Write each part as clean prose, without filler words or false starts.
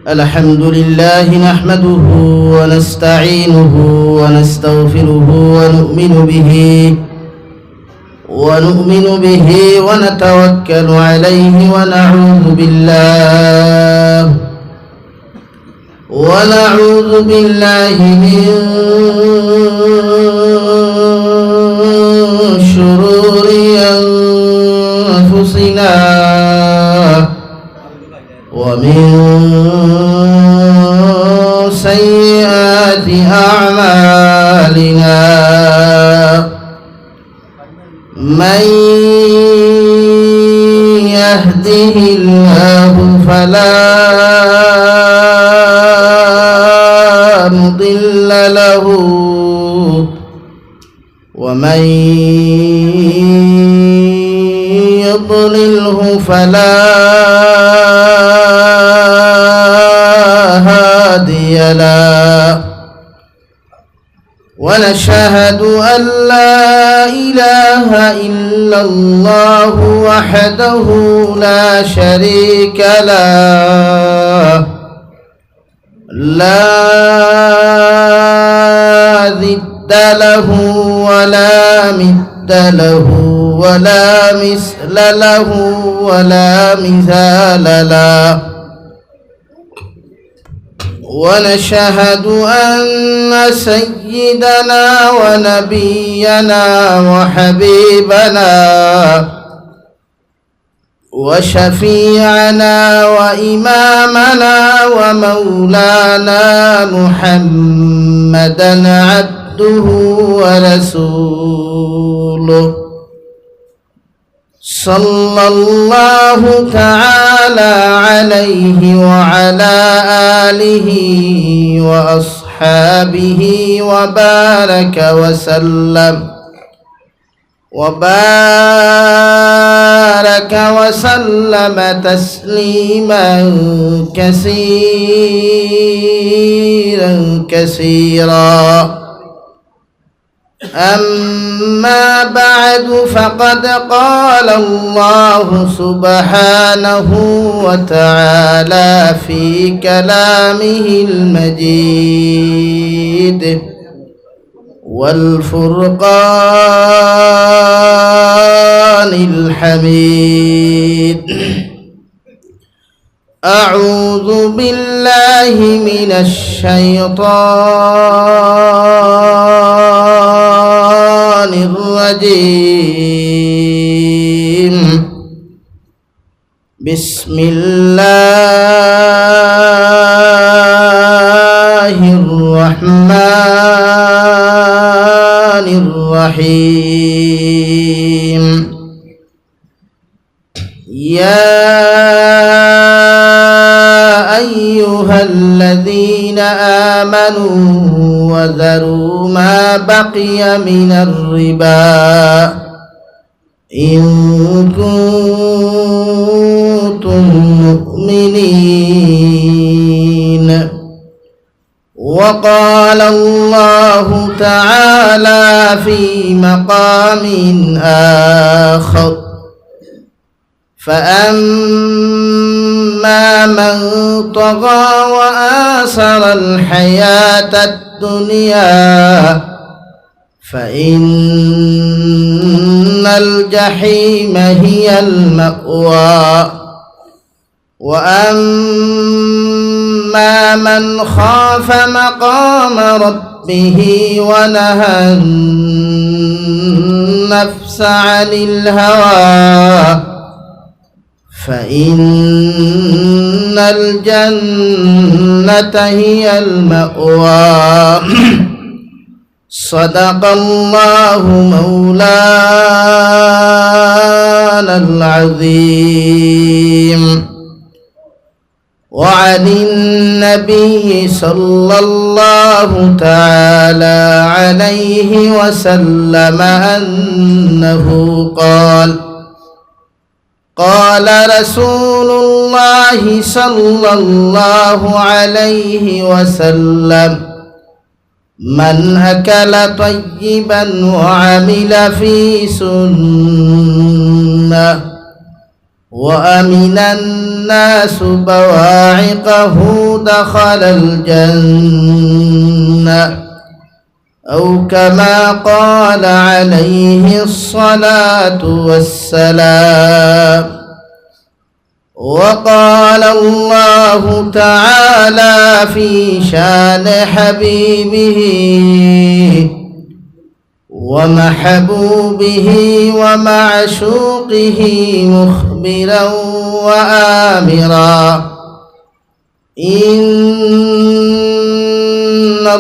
الحمد لله نحمده ونستعينه ونستغفره ونؤمن به ونتوكل عليه ونعوذ بالله من شرور أنفسنا ومن سيئات أعمالنا من يهده الله فلا مضل له ومن يضلله فلا هادي له ونشهد أن لا إله إلا الله وحده لا شريك له لا ضد له ولا مثل له ولا مثل له ولا مثال له ونشهد أن سيدنا ونبينا وحبيبنا وشفيعنا وإمامنا ومولانا محمدا عبده ورسوله صلى الله تعالى عليه وعلى آله وأصحابه وبارك وسلم تسليما كثيرا أما بعد فقد قال الله سبحانه وتعالى في كلامه المجيد والفرقان الحميد أعوذ بالله من الشيطان الرجيم بسم الله الرحمن الرحيم يا أيها الذين آمنوا وذروا ما بقي من الربا إن كنتم مؤمنين وقال الله تعالى في مقام آخر فأما من طغى وآثر الحياة الدنيا فإن الجحيم هي المأوى وأما من خاف مقام ربه ونهى النفس عن الهوى فإن الجنة هي المأوى صدق الله مولانا العظيم وعن النبي صلى الله تعالى عليه وسلم أنه قال رسول الله صلى الله عليه وسلم من أكل طيبا وعمل في سنة وأمن الناس الناس بواعقه دخل الجنة أو كما قال عليه الصلاة والسلام. وقال الله تعالى في شان حبيبه ومحبوبه ومعشوقه مخبرا وآمرا: إن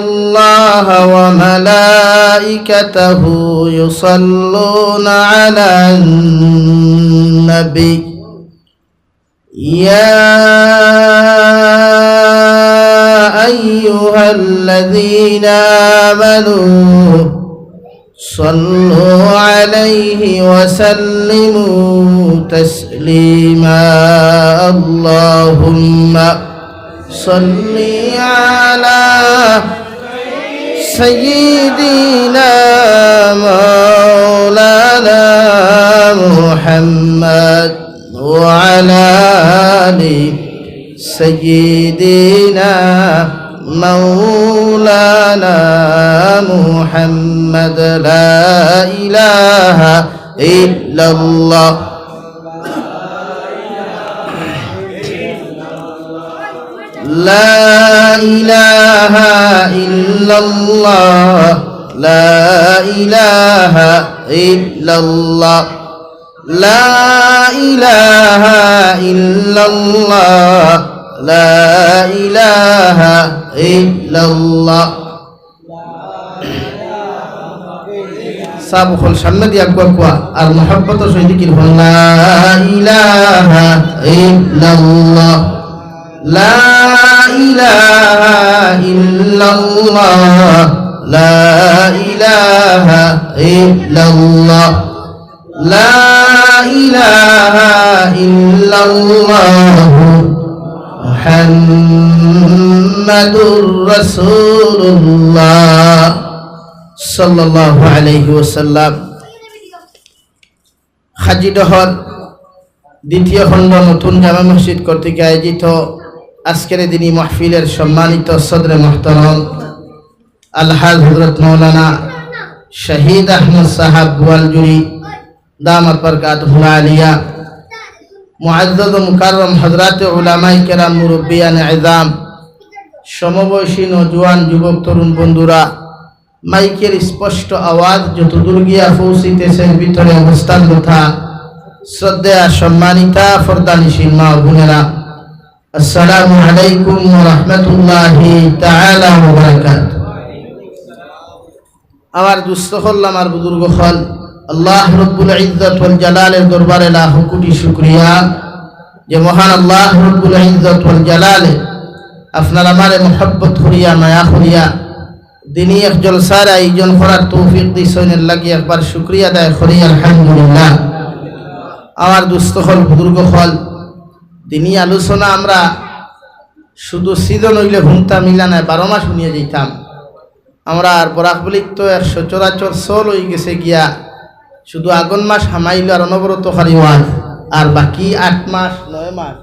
الله وملائكته يصلون على النبي يا أيها الذين آمنوا صلوا عليه وسلموا تسليما. اللهم صل على سيدنا مولانا محمد وعلى آل سيدنا مولانا محمد. لا إله إلا الله لا إله إلا الله لا إله إلا الله لا إله إلا الله لا إله إلا الله. সাবুল সামনে দিয়া কোয়া আর মোহাব্বত সহিত কি বলুন লা ইলাহা ইল্লাল্লাহ লা ইলাহা ইল্লাল্লাহ লা ইলাহা ইল্লাল্লাহ লা ইলাহা ইল্লাল্লাহ মুহাম্মাদুর রাসূলুল্লাহ সাল্লাল্লাহু আলাইহি ওয়াসাল্লাম। হাজিডহর দ্বিতীয় খণ্ড নতুন জামা মসজিদ কর্তৃক আয়োজিত আজকের দিনই মাহফিলের সম্মানিত সদরে মুহতারাম আলহাজ হযরত মাওলানা শহীদ আহমদ সাহাব গোয়ালজুরি দামাত বরকাতুহুল আলিয়া, মুআজ্জাজ ও মুকাররম হযরত উলামায়ে কেরাম, মুরব্বিয়ানে ইজাম, সমবয়সী নওজোয়ান যুবক তরুণ বন্ধুরা, মাইকের স্পষ্ট আওয়াজ যতদূর গিয়া পৌঁছিতেছে ভিতরে অবস্থান তথা শ্রদ্ধেয় সম্মানিতা ফরদানিশীল মা ও বোনেরা, আসসালামু আলাইকুম ওয়া রাহমাতুল্লাহি তাআলা ওয়া বারাকাতুহু। আমার দুস্থ হল, আমার বুজুর্গ হল, আল্লাহ রব্বুল ইজ্জত ওয়াল জালালের দরবারে লাখ কোটি শুকরিয়া যে মহান আল্লাহ রব্বুল ইজ্জত ওয়াল জালালে আপনার আমারে মোহাব্বত করিয়া মায়া করিয়া দিনী এক জলসার আয়োজন করার তৌফিক দিয়েছেন। লাগি একবার শুকরিয়া আদায় করি আলহামদুলিল্লাহ। আমার দুস্থ হল, বুজুর্গ হল, দিনী আলোচনা আমরা শুধু সিজন হইলে ঘুমতা মিলা নাই, 12 মাস শুনিয়ে যেতাম আমরা। আর বরাক বলিক তো 144 চল হয়ে গেছে গিয়া, শুধু আগুন মাস হামাইল আর অনবরত খালি ওয়াজ, আর বাকি 8 মাস 9 মাস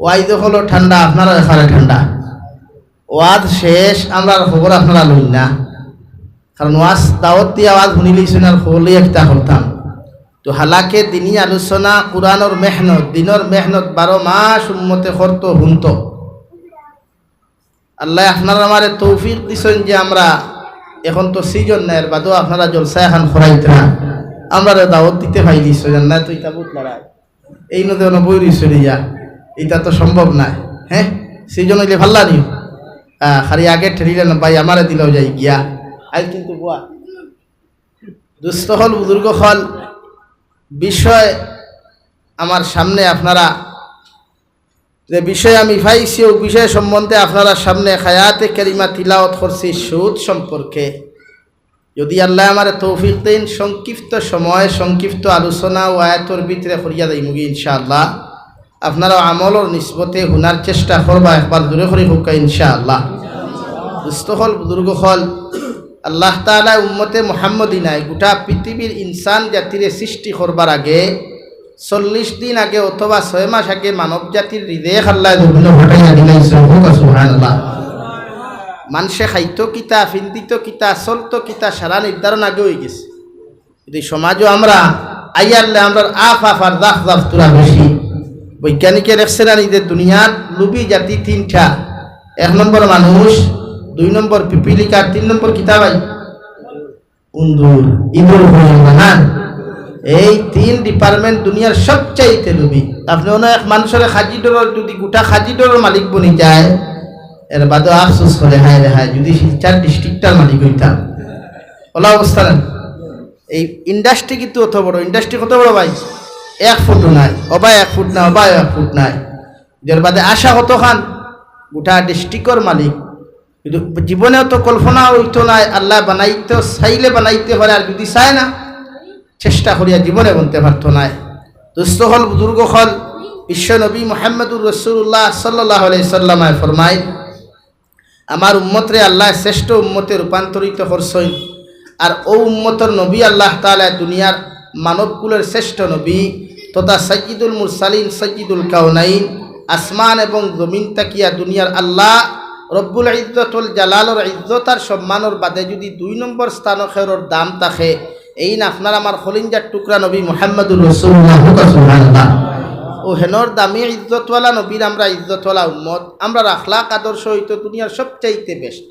ওয়াইদ হলো ঠান্ডা, আপনারা এখানে ঠান্ডা। ওয়াজ শেষ আমরা খবর আপনারা লইন না, কারণ ওয়াজ দাওয়াত দিয়ে আওয়াজ শুনি লইছেন আর খবর লইয়া কিতা করতাম। তো হালাকে দিনী আলোচনা কোরআনের মেহনত, দিনের মেহনত 12 মাস উম্মতে করত হুনত। আল্লাহ আপনারা আমারে তৌফিক দিছেন যে আমরা এখন তো সিজন নাই, এর বাদেও আপনারা জলসা এখন খরাইতে না, আমরা দাওয়াত দিতে পাইলিস না। তো এটা বহুত লড়াই, এই নদী বই রইছে যা, এটা তো সম্ভব না। হ্যাঁ, সিজন হইলে ভাল লাগি খালি আগে ঠেলিলে না ভাই আমারে দিলেও যাই গিয়া। আজ কিন্তু বুয়া দুস্থ হল, বুজুর্গ হল, বিষয় আমার সামনে আপনারা যে বিষয় আমি পাইছি ও বিষয় সম্বন্ধে আপনারা সামনে হায়াতে কারিমা তিলাওয়াত করছি সুদ সম্পর্কে। যদি আল্লাহ আমার তৌফিক দেন সংক্ষিপ্ত সময় সংক্ষিপ্ত আলোচনা ও আয়াতর ভিতরে করিয়া দেই মুগি ইনশাআল্লাহ। আপনারা আমলর নিসবতে হুনার চেষ্টা করবা, একবার দূরে করে হোক ইনশাআল্লাহ। দুস্থ হল, বুজুর্গ হল, আল্লাহ তাআলা উম্মতে মুহাম্মদী নাই গোটা পৃথিবীর ইনসান জাতিরে সৃষ্টি করবার আগে 40 দিন আগে অথবা 6 মাস আগে মানব জাতির হৃদয়ে আল্লাহ জমিন ঘটাইয়া দিলাইছে। সুবহানাল্লাহ। মানুষে খাইতো কিতা, ফিন্দিত কিতা, চলতো কিতা সারা নির্ধারণ আগে হয়ে গেছে। যদি সমাজও আমরা আইয়ারলে আমরা আর দাফ তোরা বেশি। বৈজ্ঞানিকে দেখছে না নিজের দুনিয়ার লুবি জাতি 3টা। 1 নম্বর মানুষ, 2 নম্বর পিপিলিকা, 3 নম্বর কিতা ভাই উন্দুর, ইঁদুর না। এই 3 ডিপার্টমেন্ট দুনিয়ার সবচাইতে লুবি। আপনি অন্য এক মানুষের খাজি ডোর যদি গোটা খাজি ডোরের মালিক বনি যায়, এর বাদে আফসোস করে হায় রে হায় যদি 4 ডিস্ট্রিক্টটার মালিক হইতাম। ওলা অবস্থা না। এই ইন্ডাস্ট্রি কিন্তু অত বড়, ইন্ডাস্ট্রি কত বড় ভাই, 1 ফুট নাই, অবা 1 ফুট না, অবা 1 ফুট নাই। যার বাদে আশা কত খান গোটা ডিস্ট্রিক্টর মালিক। কিন্তু জীবনেও তো কল্পনা হইতো নাই আল্লাহ বানাইতে চাইলে বানাইতে পারে, আর যদি চায় না চেষ্টা করিয়া জীবনে বনতে পারত নাই। দুস্থ হল বুজুর্গ হল বিশ্ব নবী মুহাম্মদুর রাসূলুল্লাহ সাল্লাল্লাহু আলাইহি সাল্লামে ফরমায়, আমার উম্মতরে আল্লাহ শ্রেষ্ঠ উম্মতে রূপান্তরিত করছেন। আর ও উম্মতর নবী আল্লাহ তাআলা দুনিয়ার মানবকুলের শ্রেষ্ঠ নবী তথা সাইয়্যিদুল মুরসালিন, সাইয়্যিদুল কাউনাইন। আসমান এবং জমিন তাকিয়া দুনিয়ার আল্লাহ রব্বুল ইজ্জত ওয়াল জালালর ইজ্জত আর সম্মানের বাদে যদি 2 নম্বর স্থান খেরর দাম থাকে, এই না আপনার আমার খলিঞ্জার টুকরা নবী মুহাম্মদুর রাসূলুল্লাহ সুবহানাল্লাহ। ও হেনর দামি ইজ্জতওয়ালা নবীর আমরা ইজ্জতওয়ালা উম্মত। আমরা আখলাক আদর্শ হইতো দুনিয়ার সবচাইতে বেস্ট,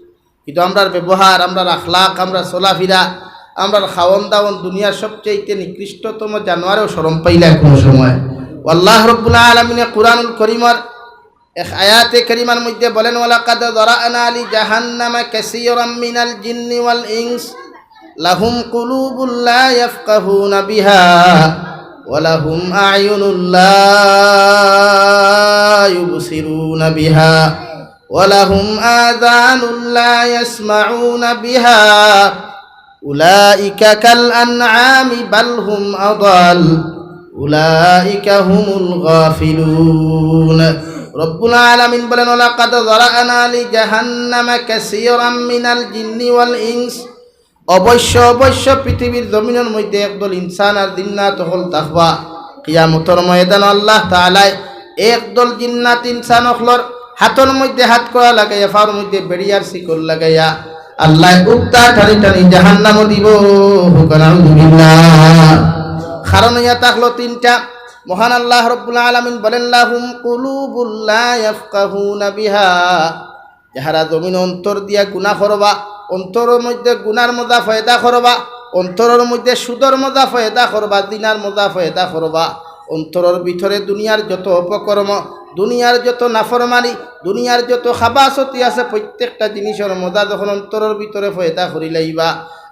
কিন্তু আমরার ব্যবহার, আমরার আখলাক, আমরা চলাফিরা, আমরার খাওয়ন দাওয়ন দুনিয়ার সবচাইতে নিকৃষ্টতম জানোয়ারেও শরম পাইলা কোনো সময়। আল্লাহ রব্বুল আলামিনে কুরআনুল কারীমের এক আয়াতে কারিমার মধ্যে বলেন, ওয়ালাকাদ যারা'না লি জাহান্নামা কাসীরাম মিনাল জিন্নি ওয়াল ইনস লাহুম কুলুবুন লা ইয়াফকাহুনা বিহা ওয়া লাহুম আ'য়ুনুন লা ইউবসিরুনা বিহা ওয়া লাহুম আযানুন লা ইয়াসমাউনা বিহা উলাইকা কাল আন'আমি বাল হুম আদাল উলাইকা হুমুল গাফিলুন। রব্বুল আলামিন বলেন, ওয়ালাকাদ যারা'না লি জাহান্নামা কাসীরাম মিনাল জিন্নি ওয়াল ইনস, অবশ্য অবশ্য পৃথিবীর জমিনের মধ্যে একদল ইনসান আর জিন্নাত হল তাকওয়া। কিয়ামতের ময়দান আল্লাহ তাআলা একদল জিন্নাত ইনসান হলর হাতের মধ্যে হাত করা লাগাইয়া, ফার মধ্যে বেড়িয়ার শিকল লাগাইয়া আল্লাহ উত্তা টানি টানি জাহান্নামে দিব। নাউযুবিল্লাহ। কারণ ইয়া থাকলো 3টা। মহান আল্লাহ রব্বুল আলামিন বলেন, লাহুম কুলুবুন লা ইয়াফকাহুনা বিহা, যাহারা জমিন অন্তর দিয়া গুনাহ করবা, অন্তরের মধ্যে গুনার মজা ফয়দা করবা, অন্তরের মধ্যে সুদর মজা ফয়দা করবা, দিনার মজা ফয়দা করবা, অন্তরের ভিতরে দুনিয়ার যত অপকর্ম, দুনিয়ার যত নাফরমানি, দুনিয়ার যত খাবাসতি আছে প্রত্যেকটা জিনিসের মজা যখন অন্তরের ভিতরে ফয়দা করি লাইবা।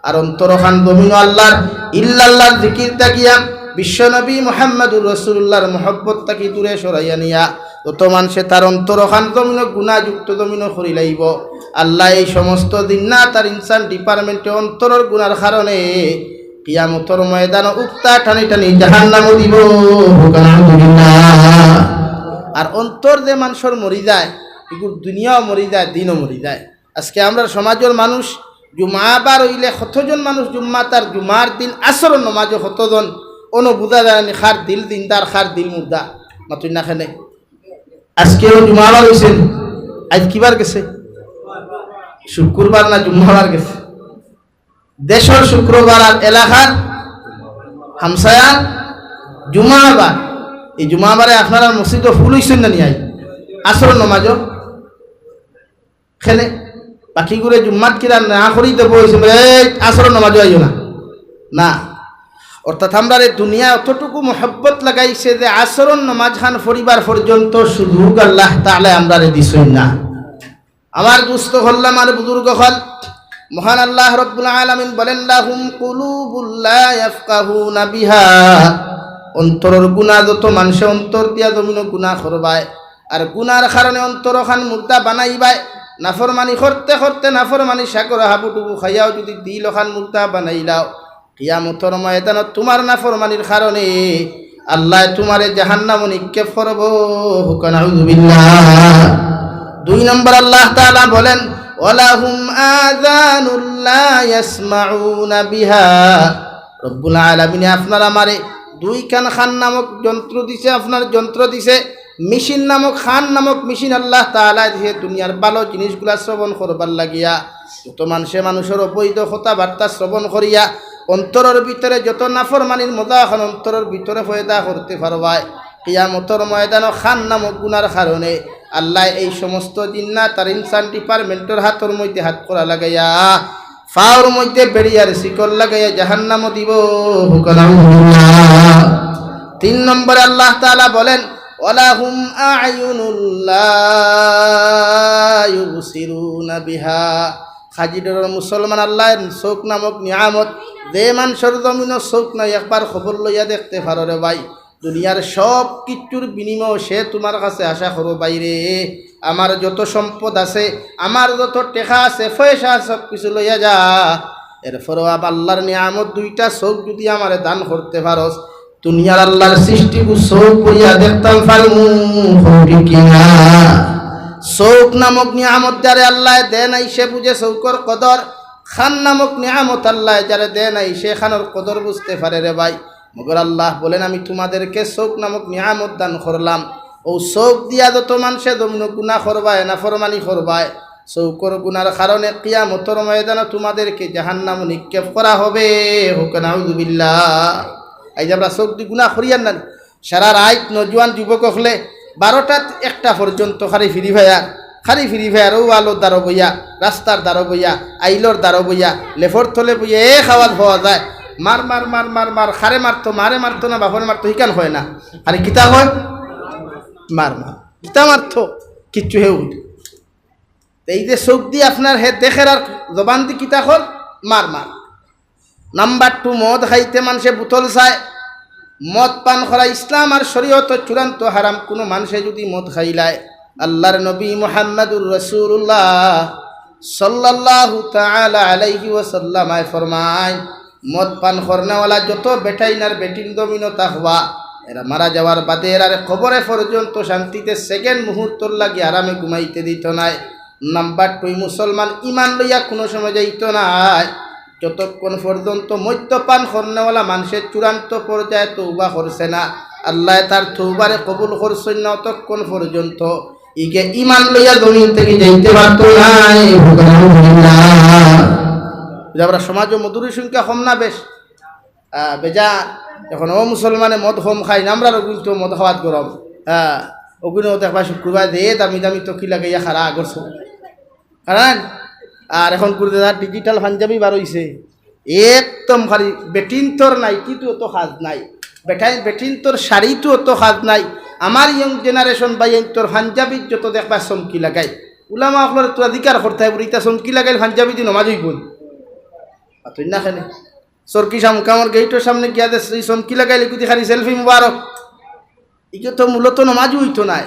আর অন্তরখান জমিন আল্লাহর ইল্লাল্লাহর জিকির তাকিয়া বিশ্বনবী মুহাম্মদুর রাসূলুল্লাহর মহব্বত তাকি দূরে সরাইয়া নিয়া যত মানুষে তার অন্তরখান জমিন গুণাযুক্ত জমিন করি লাইব। আল্লাহ এই সমস্ত জিন্নাত আর ইনসান ডিপার্টমেন্টে অন্তরের গুনার কারণে কিয়ামতের ময়দানে উক্তা টানি টানি জাহান্নামে দিব। আর অন্তর যে মানুষের মরি যায়, এগুলো দুনিয়াও মরি যায়, দিনও মরি যায়। আজকে আমরা সমাজের মানুষ জুমাবার হইলে কতজন মানুষ জুম্মা তার জুমার দিন আসর নমাজও কতজন অনু বুঝা যায় খার দিল দিনদার, খার দিল মুর্দা মাতুই না খেলে। আজকেও জুমাবার হয়েছেন, আজ কিবার গেছে? শুক্রবার না জুম্মাবার গেছে? দেশের শুক্রবার আর এলাকার হামসায়ার জুমাবার। এই জুমাবারে আপনারা মসজিদও ফুল হইছেন না নিয়ে আসর নমাজও খেলে। বাকিগুলো জুম্মাত কিরা না করেই তো বইছে আসর নমাজও আইও না না। অর্থাৎ আমরা দুনিয়া অতটুকু মহব্বত লাগাইছে যে আসরন নমাজ খান পরিবার পর্যন্ত সুযোগ আল্লাহ তাআলা আমরা দিছেন না। আমার দুস্থ হল্লাম আর বুজুর্গ হল মহান আল্লাহ রব্বুল আলামিন বলেন, লাহুম কুলুবুন লা ইয়াফকাহুনা বিহা, অন্তরের গুনাহ যত মানুষে অন্তর দিয়া জমিন গুনাহ করবায়, আর গুনার কারণে অন্তরখান মুর্দা বানাইবায়। নাফরমানি করতে করতে নাফরমানি সাগর হাবুডুবু খাইয়াও যদি দিল খান মুর্দা বানাইলাও, কিয়ামতের ময়দানত তোমার নাফরমানির কারণে আল্লাহ তোমারে জাহান্নামে নিক্ষেপ করব। নাউযুবিল্লাহ। 2 নম্বর আল্লাহ তাআলা বলেন, ওয়ালাহুম আযানুন লা ইয়াসমাউনা বিহা। রব্বুল আলামিন আপনার আমারে দুই কান খান নামক যন্ত্র দিছে, আপনার যন্ত্র দিছে, মেশিন নামক খান নামক মেশিন আল্লাহ তাআলা দিছে দুনিয়ার ভালো জিনিসগুলা শ্রবণ করবার লাগিয়া। যত মানুষের অবৈধ কথাবার্তা শ্রবণ করিয়া অন্তরের ভিতরে যত নাফরমানির মজা এখন অন্তরের ভিতরে পয়দা করতে পারবায়, কিয়ামতের ময়দানে খান নামক গুনার কারণে আল্লাহ এই সমস্ত জিন্নাত আর ইনসান ডিপার্টমেন্টের হাতের মধ্যে হাত করা লাগাইয়া ফাওর মধ্যে বেরিয়ার শিকল লাগাইয়া জাহান্নামে দিব। তিন নম্বরে আল্লাহ তাআলা বলেন ওয়ালাহুম আ'য়ুনুল লা ইউবসিরুনা বিহা। খাজিডর মুসলমান আল্লাহর চোখ নামক নিয়ামত যে মানুষের জমিনও চোখ নাই একবার খবর লইয়া দেখতে পারো রে ভাই, দুনিয়ার সব কিছুর বিনিময় সে তোমার কাছে আশা করো বাইরে আমার যত সম্পদ আছে, আমার যত টেকা আছে, পয়সা সব কিছু লইয়া যা, এরপরও আল্লাহর নিয়ামত দুইটা চোখ যদি আমারে দান করতে পারস, দুনিয়ার আল্লাহর সৃষ্টি চোখ করিয়া দেখতাম পারমু কিনা। চোখ নামক নিয়ামত যারে আল্লাহ দে নাই সে বুঝে চৌকর কদর, খান নামক নিয়ামত আল্লাহ যারে দে নাই সে খানোর কদর বুঝতে পারে রে ভাই। মগর আল্লাহ বলেন আমি তোমাদেরকে চোখ নামক নিয়ামত দান করলাম, ও চোখ দিয়া যত মানুষে দমিন গুনাহ করবায় নাফরমানি করবায়, চৌকর গুনার কারণে কিয়ামতের ময়দানে তোমাদেরকে জাহান্নাম নিক্ষেপ করা হবে। হুক নাউযুবিল্লাহ। এই যে আমরা চোখ দিয়ে গুনাহ করিয়ান না, সারা রাত নজওয়ান যুবক হলে 12টা 1টা পর্যন্ত খালি ফ্রি ফায়ার ও আলোর দ্বারা বইয়া, রাস্তার দ্বারা বইয়া, আইলোর দ্বারা বইয়া, লেফর থলে বইয়া খাওয়া হওয়া যায়, মার মার মার মার মার খারে মারতো, মারে মারতো না বাপরে মারতো, হিকান হয় না, আরে কিতা হয় মার মার কিতা মারতো কিচ্ছু হেউ। এই যে চোখ দিয়ে আপনার হে দেখের আর জবান দি কিতা হল মার মার। নাম্বার 2, মদ খাইতে মানুষে বোতল চায়, মদ পান করা ইসলাম আর শরীয়ত চূড়ান্ত হারাম। কোনো মানুষে যদি মদ খাইলায়, আল্লাহর নবী মুহাম্মদুর রাসূলুল্লাহ সাল্লাল্লাহু তাআলা আলাইহি ওয়াসাল্লাম ফরমায় মদ পান করনেওয়ালা যত বেটাইনার বেটিন দমিনো তাহওয়া এরা মারা যাওয়ার বাদে এরা কবরে পর্যন্ত শান্তিতে সেকেন্ড মুহূর্তর লাগি আরামে ঘুমাইতে দিত নাই। নাম্বার 2, মুসলমান ইমান লইয়া কোনো সময় যাইত নাই যতক্ষণ পর্যন্ত মদ্যপান করনেওয়ালা মানুষের চূড়ান্ত পর্যায়ে তৌবা করছে না, আল্লাহ তার তৌবারে কবুল করছেন না ততক্ষণ পর্যন্ত ইকে ইমান লইয়া জমিন থেকে যাইতে পারত নাই। আমরা সমাজে মধুরের সংখ্যা কম না বেশ বেজা, এখন ও মুসলমানে মদ কম খাই না, আমরা কিন্তু মদ খাওয়াত গরম ওগুলো দেখবা শুক্রবার দে দামি দামি তকি লাগাইয়া খারা আগরছ কারণ। আর এখন করে ডিজিটাল পাঞ্জাবি বার হইছে, একদম খালি বেটিন তোর নাইটি তো অত সাজ নাই, বেটিন তোর শাড়ি তো অত সাজ নাই। আমার ইয়ং জেনারেশন বা তোর পাঞ্জাবি যত দেখবা চমকি লাগাই, উলামা আপনার তো অধিকার করতে হবে ইটা চমকি লাগাই পাঞ্জাবি দিয়ে নমাজ হইব তুই না খানে সরকি সামকামর গেইটোর সামনে গিয়া দে চমকি লাগাইলে কুদি খালি সেলফি মুবারক, ইকে তো মূলত নমাজও হইতো নাই।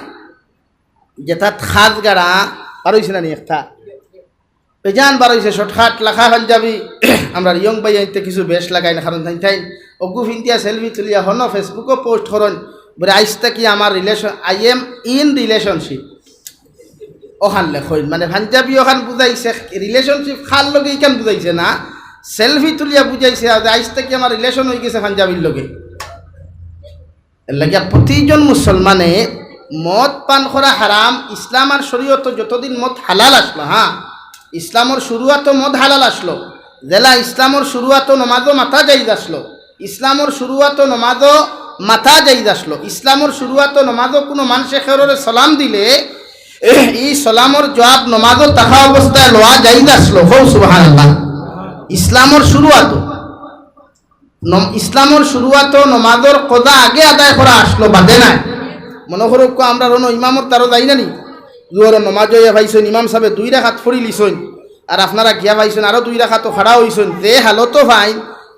যেটা খাজ গাড়া বার হইছে না নি একটা বেজান বার হয়েছে শর্টকাট লাখা পাঞ্জাবি। আমরা ইয়ং বাই আইতে কিছু বেশ লাগাই না, কারণ তাই অগু ফিন্তিয়া সেলফি তুলিয়া হন ফেসবুকও পোস্ট করেন বলে আইসটা কি আমার relation, I am in relationship ওখান লেখইন, মানে পাঞ্জাবি ওখান বুঝাইছে রিলেশনশিপ খার লগে ইখান বুঝাইছে না, সেলফি তুলিয়া বুঝাইছে আইসটা কি আমার রিলেশন হয়ে গেছে পাঞ্জাবির লগে। এর লাগে প্রতিজন মুসলমানে মদ পান করা হারাম। ইসলাম আর শরীয়ত যতদিন মদ হালাল আসলো, হ্যাঁ ইসলামর শুরুয়াতো মদ হালাল আসলো, জেলা ইসলামর শুরুয়াতো নমাজও মাথা যাইজ আসলো, ইসলামর শুরুয়াতো নমাজও মাথা যাইজ আসলো, ইসলামর শুরুয়াতো নমাজও কোনো মানুষে খেররে সালাম দিলে এই সালামর জবাব নমাজও তাহা অবস্থায় লওয়া যাইজ আসলো। হৌ সুবহানাল্লাহ। ইসলামর শুরুয়াতো নমাজর কদা আগে আদায় করা আসলো বাদে নাই। মনে করো আমরা রনো ইমামর তারও যাই না নি দুয়ার নমাজ হইয়া ভাইছেন, ইমাম সাহেব 2 রাকাত ফড়ি লিছেন আর আপনারা গিয়া ভাইছেন আরও 2 রাকাতও খাড়া হইছেন, যে হালতো ভাই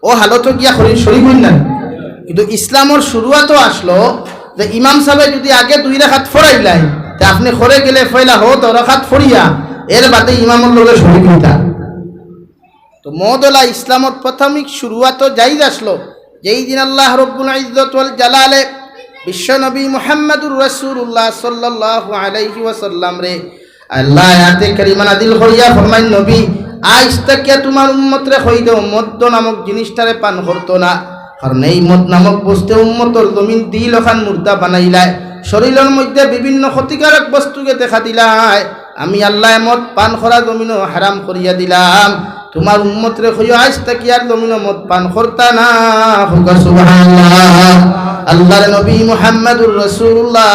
ও হালতো গিয়া শরীর হইন না। কিন্তু ইসলামর শুরুয়াতো আসলো যে ইমাম সাহেব যদি আগে 2 রাকাত ফড়াইলাই তা আপনি খরে গেলে ফয়লা হো 2 রাকাত ফড়িয়া এর বাদে ইমামর লগে শরীর হইতা। তো মদলা ইসলামর প্রাথমিক শুরুয়াতো জায়েজ আসলো যেই দিন আল্লাহ রব্বুল ইজ্জত ওয়াল জালালে বিশ্ব নবী মুহাম্মদুর রাসূলুল্লাহ সাল্লাল্লাহু আলাইহি ওয়াসাল্লাম রে আল্লাহ আয়াতে কারিমা নাযিল করিয়া ফরমাইন নবী আজ থেকে তোমার উম্মত রে কই দাও মদ নামক জিনিসটারে পান করতো না। কারণ এই মদ নামক বস্তু উম্মতর জমিন দিল খান মুর্দা বানাইলায়, শরীরের মধ্যে বিভিন্ন ক্ষতিকারক বস্তুকে দেখা দিলায়। আমি আল্লাহ মদ পান করা জমিনও হারাম করিয়া দিলাম। তোমার উম্মতরে কইও আজ থেকে আর জমিনও মদ পান করতা না। সুবহানাল্লাহ। আল্লাহর নবী মুহাম্মদুর রাসূলুল্লাহ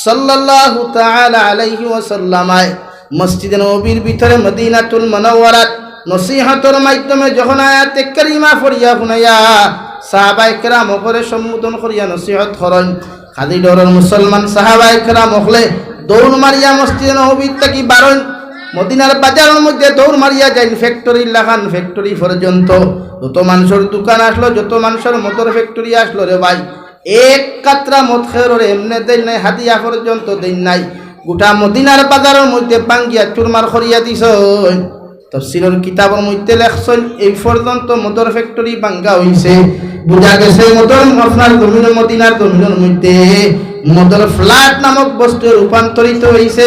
সাল্লাল্লাহু তাআলা আলাইহি ওয়াসাল্লাম মসজিদে নববীর ভিতরে মদিনাতুল মুনাওয়ারাত নসিহতের মাধ্যমে যখন আয়াতে কারিমা পড়িয়া শুনাইয়া সাহাবায়ে কেরাম ওপরে সম্বোধন করিয়া নসিহত করেন, খাদি ডরের মুসলমান সাহাবায়ে কেরাম হলে দৌড় মারিয়া মসজিদে নববীর থেকে বারণ, মদিনার বাজারের মধ্যে দৌড় মারিয়া যায় ফ্যাক্টরি লাগান ফ্যাক্টরি পর্যন্ত। যত মানুষের দোকান আসলো, যত মানুষের মোটর ফ্যাক্টরি আসলো রে ভাই, এক কাতরা মদ খেয়ে এমনি দেন নাই, হাতিয়া পর্যন্ত দেন নাই। গোটা মদিনার বাজারের মধ্যে বাঙ্গিয়া চুরমার করিয়া দিছ। তাফসীরের কিতাবের মধ্যে লেখছেন এই পর্যন্ত মদর ফ্যাক্টরি বাঙ্গা হইছে। বুঝা গেছে মদর আপনার জমিনের মদিনার জমিনের মধ্যে মদর ফ্ল্যাট নামক বস্তু রূপান্তরিত হইছে।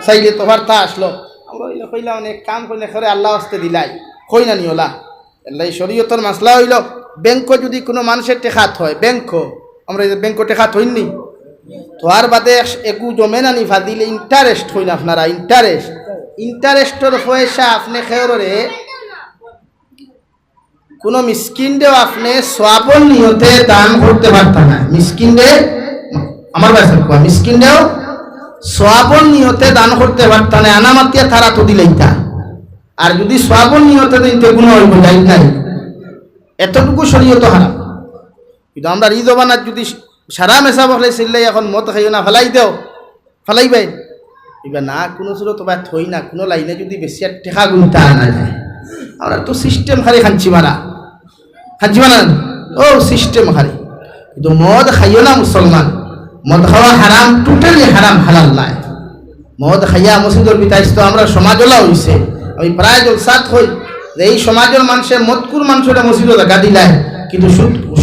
চাইলে তো বার্তা আসলো, কইলা অনেক কাম কইলে করে আল্লাহ আসতে দিলাই কই না নিওলা। আল্লাহ শরীয়তের মাসলা হইল, ব্যাংক যদি কোনো মানুষের টেকাত হয়, ব্যাংক আমরা ব্যাংক টেকাত হইনি তো আর বাদে একু জমে না নিফা দিলে ইন্টারেস্ট হইল আপনারা, ইন্টারেস্টের পয়সা আপনি খেয়রে কোনো মিসকিনদেও আপনি সওয়াবের নিয়তে দান করতে পারতেন না। মিসকিনদে আমার কাছে কোয়া মিসকিনদেও সওয়াবের নিয়তে দান করতে পারতেন না, আনামাতিয়া তারা তো দিলেইতা। আর যদি সওয়াবের নিয়তে দিতে কোনো হইব যাই নাই, এতটুকু শরীয়ত হারাম। কিন্তু আমরা এই জবানার যদি সারা মেশা বলে চিল্লাই এখন মদ খাইও না ফেলাই দেও, ফেলাইবাই এবার না কোনো ছিল তো থই না, কোনো লাইনে যদি বেশি আর টেকা গুনতে আনা যায়। আমরা তো সিস্টেম খালি খাঞ্চি মারা ও সিস্টেম খালি। কিন্তু মদ খাইও না মুসলমান, মদ খাওয়া হারাম, টোটালি হারাম, হালাল নাই। মদ খাইয়া মসজিদের বিতাইছ তো আমরা সমাজলা হইছে। আমি প্রায় জলসাত হই যে এই সমাজের মানুষে মদকুর মানুষরা মসজিদে জায়গা দিলায়, কিন্তু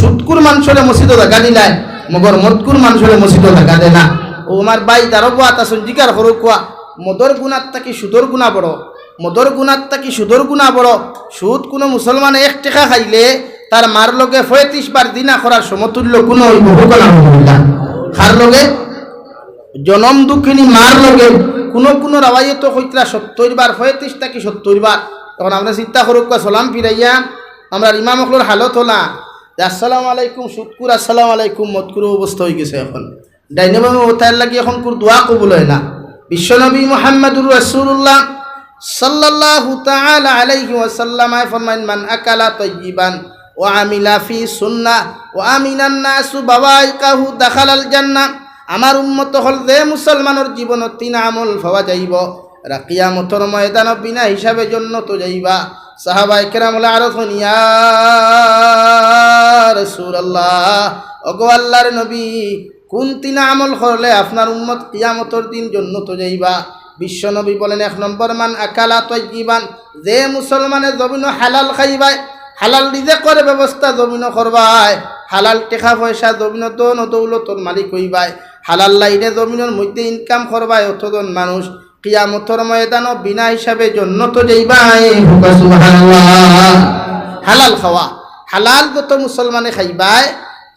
সুদকুর মানুষরা মসজিদে জায়গা দিলায়, মগর মদকুর মানুষরা মসজিদে জায়গা দেয় না। ও আমার ভাই তারও কোয়া তা সঞ্জিকার হরো কোয়া মদর গুণার তাকি সুদর গুণা বড়, মদর গুণার তাকি সুদর গুণা বড়। সুদ কোনো মুসলমান এক টাকা খাইলে তার মার লগে 35 বার দিনা করার সমতুল্য কোনো খার লগে জনম দুঃখিনী মার লগে কোনো রাওয়াইয়ে তো কইতরা 70 বার 35 তাকি 70 বার। তখন আমরা চিন্তা করুক সালাম ফিরাইয়া আমরা ইমাম অকলোর হালত হলা যে আসসালামু আলাইকুম সুদকুর, আসসালামু আলাইকুম মদকুর অবস্থা হয়ে গেছে। এখন ডাইনামামে ওতার লাগি এখন কুর দোয়া কবুল হয় না। বিশ্বনবী মুহাম্মদুর রাসূলুল্লাহ সাল্লাল্লাহু তাআলা আলাইহি ওয়াসাল্লাম ফরমাইন মান আকালা তাইয়িবান ওয়া আমিলা ফি সুন্নাহ ওয়া আমিনান নাসু বাওয়াইকাহু দাখালাল জান্নাহ। আমার উম্মত হল যে মুসলমানের জীবনত 3 আমল পাওয়া যাইব, এরা কিয়ামতের ময়দান বিনা হিসাবে জান্নাত যাইবা। সাহাবায়ে কেরাম আরজ ইয়া রাসূলুল্লাহ, ওগো আল্লাহর নবী কোন 3 আমল করলে আপনার উম্মত কিয়ামতের দিন জান্নাত যাইবা? বিশ্ব নবী বলেন 1 নম্বর মান আকালা তাইয়িবান, যে মুসলমানের জমিন হালাল খাইবাই, হালাল রিজিকের ব্যবস্থা জমিন করবাই, হালাল টাকা পয়সা জমিন দন দৌলতর মালিক হইবাই, হালাল লাইনে জমিনের মধ্যে ইনকাম করবাই, অতজন মানুষ কিয়ামতের ময়দানও বিনা হিসাবে জান্নাত যাইবাই। সুবহানাল্লাহ। হালাল খাওয়া, হালাল যত মুসলমানে খাইবাই,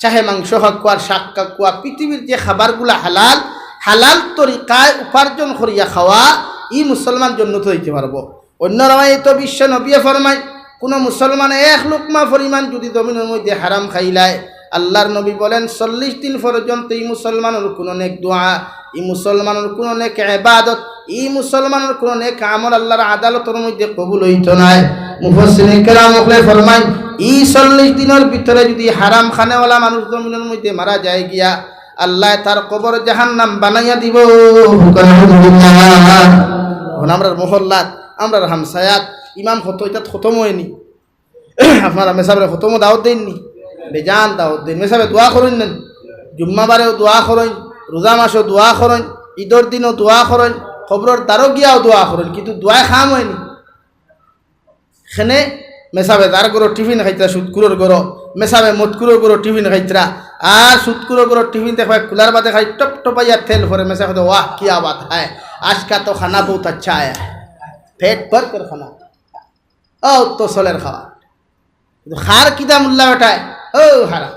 চাহে মাংস খাকুয়া, শাক খাকুয়া, পৃথিবীর যে খাবারগুলা হালাল, হালাল তরিকায় উপার্জন করিয়া খাওয়া, ই মুসলমান জান্নাত হইতে পারবো। অন্য রাওয়ায়ে তো বিশ্ব নবী ফরমায় কোনো মুসলমান 1 লুকমা পরিমাণ যদি জমিনের মধ্যে হারাম খাইলায়, আল্লাহর নবী বলেন 40 দিন পর্যন্ত এই মুসলমানের কোনো নেক দোয়া, এই মুসলমানের কোনো নেক ইবাদত, এই মুসলমানের কোনো নেক আমল আল্লাহর আদালতের মধ্যে কবুল হইত না। মুফাসসিরিন কেরাম ফরমায় এই 40 দিনের ভিতরে যদি হারাম খানেওয়ালা মানুষ জমিনের মধ্যে মারা যায় গিয়া, আল্লাহ তার কবর জাহান্নাম বানাইয়া দিব। আমরা মহল্লাত, আমরা হামসায়াত ইমাম হতো এটা খতম হয়নি, আপনারা মেসাবের খতমও দাওয়াত দেননি, বেজান দাওয়াত দেন। মেসাবে দোয়া করেন নেন, জুম্মাবারেও দোয়া করেন, রোজা মাসেও দোয়া করেন, ঈদের দিনও দোয়া করেন, খবরের দ্বারও গিয়াও দোয়া করেন, কিন্তু দোয়া খাম হয়নি। সেনে মেসাবে তার গরো টিফিন খাইতরা, সুদকুরোর গরো মেসাবে মদকুরোর গরো টিফিন খাইতরা, আর সুদকুরোর গরো টিফিন দেখা কুলার বাদে খাই টপ টপাইয়া তেল ভরে মেসা খাতে वाह क्या बात है, आज का तो खाना बहुत अच्छा है, पेट भर कर खाना। ओ तो सोलेर खावा কিন্তু খার কিতা মূল্যা ওটায় ও হারা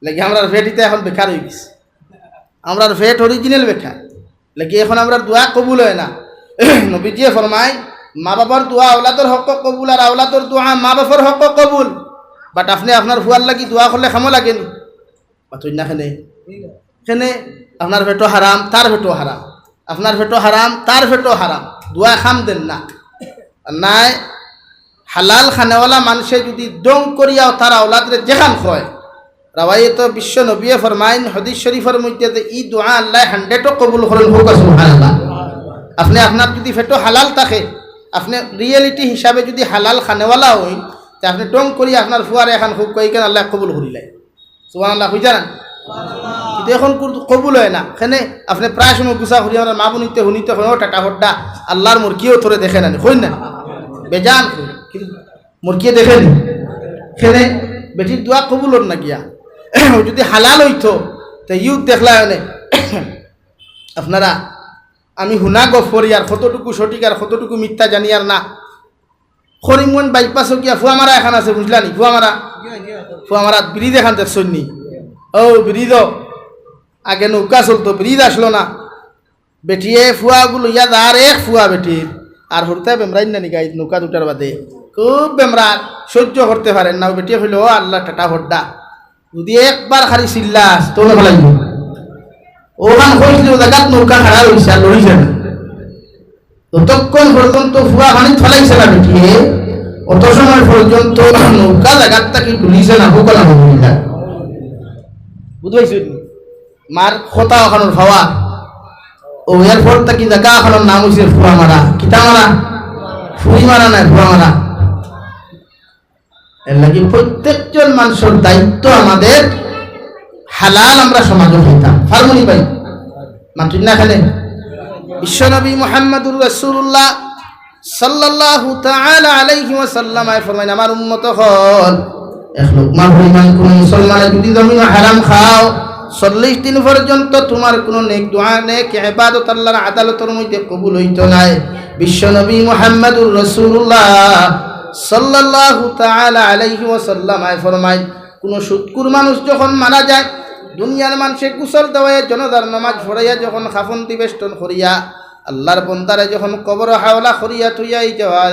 লাগে আমরা ভেটিতে এখন বেকার হয়ে গেছে, আমরা ভেট অরিজিনাল বেকার লাগে এখন আমরা দোয়া কবুল হয় না। নবীজিয়ে ফরমায় মা বাবার দোয়া আওলাদর হক কবুল আর আওলাদর দোয়া মা বাবার হক কবুল। বাট আপনি আপনার ফুয়ার লাগি দোয়া করলে খামো লাগেনি বাতুই না খেনে খেনে আপনার ভেটো হারাম তার ভেটো হারাম, আপনার ভেটো হারাম তার ভেটো হারাম, দোয়া খাম দেন না। নাই হালাল খানেওয়ালা মানুষে যদি দং করিয়াও তার আওলাদরে যেখান হয় রাওয়াই তো বিশ্ব নবীয়ে ফরমাইন হাদিস শরীফের মধ্যে যে ই দোয়া আল্লাহ 100 কবুল করেন হোক সুবহানাল্লাহ। আপনি আপনার যদি ফেটো হালাল থাকে, আপনি রিয়েলিটি হিসাবে যদি হালাল খানেওয়ালা হই তা আপনি ডং করি আপনার ফুয়ারে এখন খুব কইকেন আল্লাহ কবুল করিলেন সুবহানাল্লাহ হই জানেন। কিন্তু এখন কবুল হয় না, এখানে আপনি প্রায় সময় গুছা করি আমরা মা বোনিতে শুনিতে হয় টাটা হড্ডা আল্লাহর মুরগিও তোরে দেখে না হই না বেজান, কিন্তু মুরগিয়ে দেখেনি এখানে বেটির দোয়া কবুল হন না গিয়া যদি হালাল হইতো তো ইউথ দেখলা মানে আপনারা আমি হুনা গফরি আর কতটুকু সঠিক আর কতটুকু মিথ্যা জানি আর না। করিমগঞ্জ বাইপাসও গিয়া ফুয়ামারা এখন আছে বুঝলানি, ফুয়ামারা ব্রিজ এখান দেখছেন নি? ও ব্রিজ আগে নৌকা চলতো, ব্রিজ আসলো না, বেটিয়ে ফুয়াগুলো ইয়াদ আর এক ফুয়া বেটির আর হরতে বেমরাই না নিগাই নৌকা দুটার বাদে খুব বেমরার সহ্য করতে পারেন না। বেটিয়ে হইল ও আল্লাহ টাটা হড্ডা যদি একবার খালি চিল্লাস তো লাগবে ওখান হয়েছিল জায়গাত নৌকা খাড়া রয়েছে আর লড়িছে না, ততক্ষণ পর্যন্ত ফুয়া পানি ফেলাইছে না বেটিয়ে, অত সময় পর্যন্ত নৌকা জায়গাত তাকে তুলিছে না হোকলা হইলা বুঝাইছি মার কথা ওখানোর খাওয়া ও এয়ারপোর্ট থাকি জায়গা ওখানোর নাম হয়েছে ফুয়া মারা, কিতা মারা ফুই মারা নাই ফুয়া মারা। এর লাগি প্রত্যেকজন মানুষের দায়িত্ব আমাদের হালাল আমরা সমাজে হইতাম ফার্মনি পাই মাতুন না খেলে। বিশ্বনবী মুহাম্মদুর রাসূলুল্লাহ সাল্লাল্লাহু তাআলা আলাইহি ওয়াসাল্লাম ফরমায় আমার উম্মত হল এক লোকমা পরিমাণ কোন মুসলমানে যদি জমিন হারাম খাও 40 দিন পর্যন্ত তোমার কোন নেক দোয়া নেক ইবাদত আল্লাহর আদালতের মধ্যে কবুল হইতো না। বিশ্বনবী মুহাম্মদুর রাসূলুল্লাহ সাল্লাল্লাহু তাআলা আলাইহি ওয়াসাল্লাম ফরমায় কোন সুদকুর মানুষ যখন মারা যায় দুনিয়ার মানুষে কুশল দেওয়ায় জনদার নামাজ পড়াইয়া যখন খাফন দিবেষ্টন করিয়া আল্লাহর বন্দারে যখন কবর হাওলা করিয়া থইয়াই যাওয়া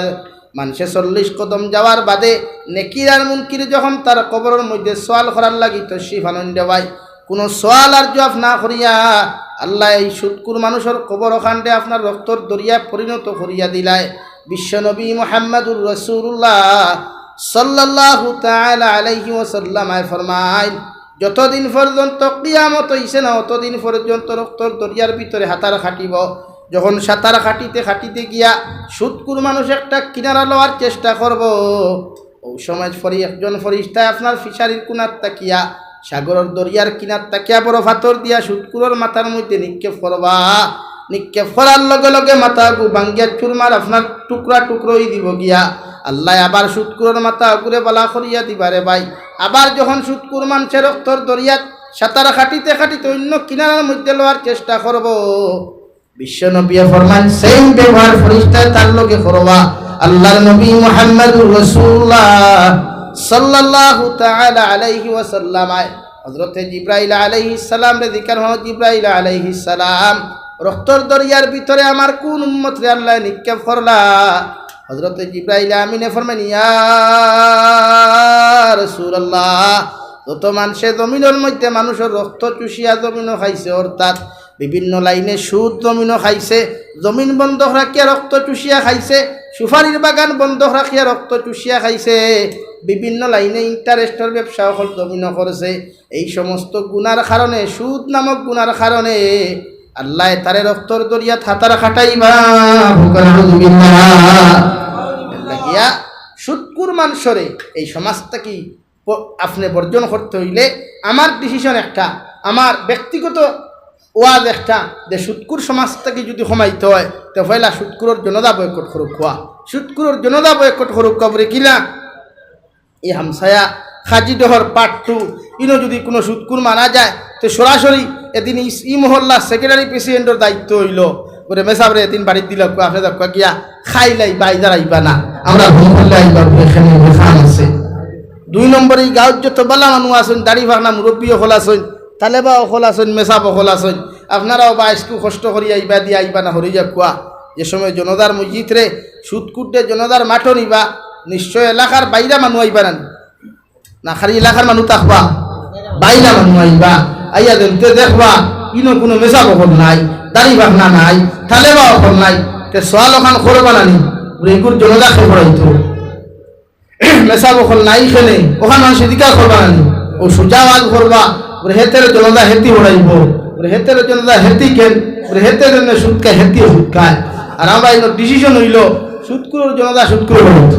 মানুষে 40 কদম যাওয়ার বাদে নেকির আর মুনকির যখন তার কবরের মধ্যে সওয়াল করার লাগি তশরিফ আনন্দ দেওয়ায় কোনো সওয়াল আর জবাব না করিয়া আল্লাহ এই সুদকুর মানুষের কবর ওখানটে আপনার রক্তর দরিয়া পরিণত করিয়া দিলায়। বিশ্বনবী মুহাম্মদুর রাসূলুল্লাহ সাল্লাল্লাহু তাআলা আলাইহি ওয়াসাল্লাম ফরমায় যতদিন পর্যন্ত কিয়ামত হইছে না অতদিন পর্যন্ত রক্তর দরিয়ার ভিতরে হাতার খাটিব। যখন সাঁতার খাটিতে খাটিতে গিয়া সুদকুর মানুষ একটা কিনারা লওয়ার চেষ্টা করব ওই সময় একজন ফরিস্তা আপনার ফিশারির কোনার তাকিয়া সাগরের দরিয়ার কিনার তাকিয়া বড় পাথর দিয়া সুদকুরের মাথার মধ্যে নিক্ষেপ করবা, নিক্ষেপ করার লগে লগে মাথা ভাঙ্গিয়া চুরমার আপনার টুকরা টুকরোই দিব গিয়া আল্লাহ আবার সুদকুরের মাথা ঘুরে বালা করিয়া দিবারে ভাই। আবার যখন সুদকুর মানুষের রক্তর দরিয়াত সাঁতার খাটিতে খাটিতে অন্য কিনারার মধ্যে লওয়ার চেষ্টা করব বিশ্বনবী ফরমান সেই ব্যবহার ফেরেশতা তার লগে করবা। আল্লাহর নবী মুহাম্মদুর রাসূলুল্লাহ সাল্লাল্লাহু তাআলা আলাইহি ওয়াসাল্লাম হযরত জিবরাইল আলাইহিস সালাম রে জিকির হলো জিবরাইল আলাইহিস সালাম রক্তর দরিয়ার ভিতরে আমার কোন উম্মত রে আল্লাহ নিক্ষেপ করলা। হযরত জিবরাইল আমিনে ফরমান ইয়া রাসূলুল্লাহ যত মানুষে জমিনের মধ্যে মানুষের রক্ত চুষিয়া জমিনও খাইছে অর্থাৎ বিভিন্ন লাইনে সুদ জমিনও খাইছে, জমিন বন্ধক রাখিয়া রক্ত চুষিয়া খাইছে, সুপারির বাগান বন্ধক রাখিয়া রক্ত চুষিয়া খাইছে, বিভিন্ন লাইনে ইন্টারেস্টের ব্যবসা হল জমিনও করেছে। এই সমস্ত গুনার কারণে সুদ নামক গুনার কারণে আল্লাহ তারে রক্তর দরিয়া হাতার খাটাইবা। লাগিয়া সুদকুর মানুষরে এই সমাজটা কি আপনি বর্জন করতে হইলে আমার ডিসিশন একটা, আমার ব্যক্তিগত ওয়াজ একটা যে সুদকুর সমাজটাকে যদি কমাইতে হয় তো পয়লা সুদকুরের জনতা বয়কট করুক, খোয়া সুদকুরের জনতা বয়কট করুক কবরে কিনা এই হামসায়া খাজিডহর পার্ট 2 ইনো যদি কোনো সুদকুর মারা যায় তো সরাসরি এদিন ই মহল্লা সেক্রেটারি প্রেসিডেন্টের দায়িত্ব হইল বলে মেসাবরে এদিন বাড়ির দিল আপনি গিয়া খাইলাই বাইদার আইবা না আমরা ভুল করলে আইবা এখানে খান আছে 2 নম্বর এই গাঁৱত যত বালা মানুষ আছেন দাড়ি ভাগনা মুরব্বী হল আছেন তালেবা হল আছেন মেসাব হল আছেন আপনারাও বা আজকু কষ্ট করি আইবা দিয়া আইবা না হরি যা কুয়া যে সময় জনতার মসজিদ রে সুদকুটে জনতার মাঠও নিবা নিশ্চয় এলাকার বাইরা মানুষ আইবা না খালি এলাকার মানুষ থাকবা বাইরা মানুষ আইবা আইয়া দেখতে দেখবা ইনো কোনো মেসাব হল নাই দাড়ি ভাগনা নাই তালেবা হল নাই তে সোয়াল ওখান করবা নানি এগুর জনতা খেয়ে পড়াইতো মেসাব হল নাই খেলে ওখান মানুষ এদিকা করবা নানি ও সোজা ওয়াজ করবা হেতের জনতা হেতি হড়াইব হেতের জনতা হেতি কেন হেতের জন্য সুদকা হেতি সুদকায় আর আমরা এগুলো ডিসিশন হইল সুদকুরোর জনতা সুদকুরো হইত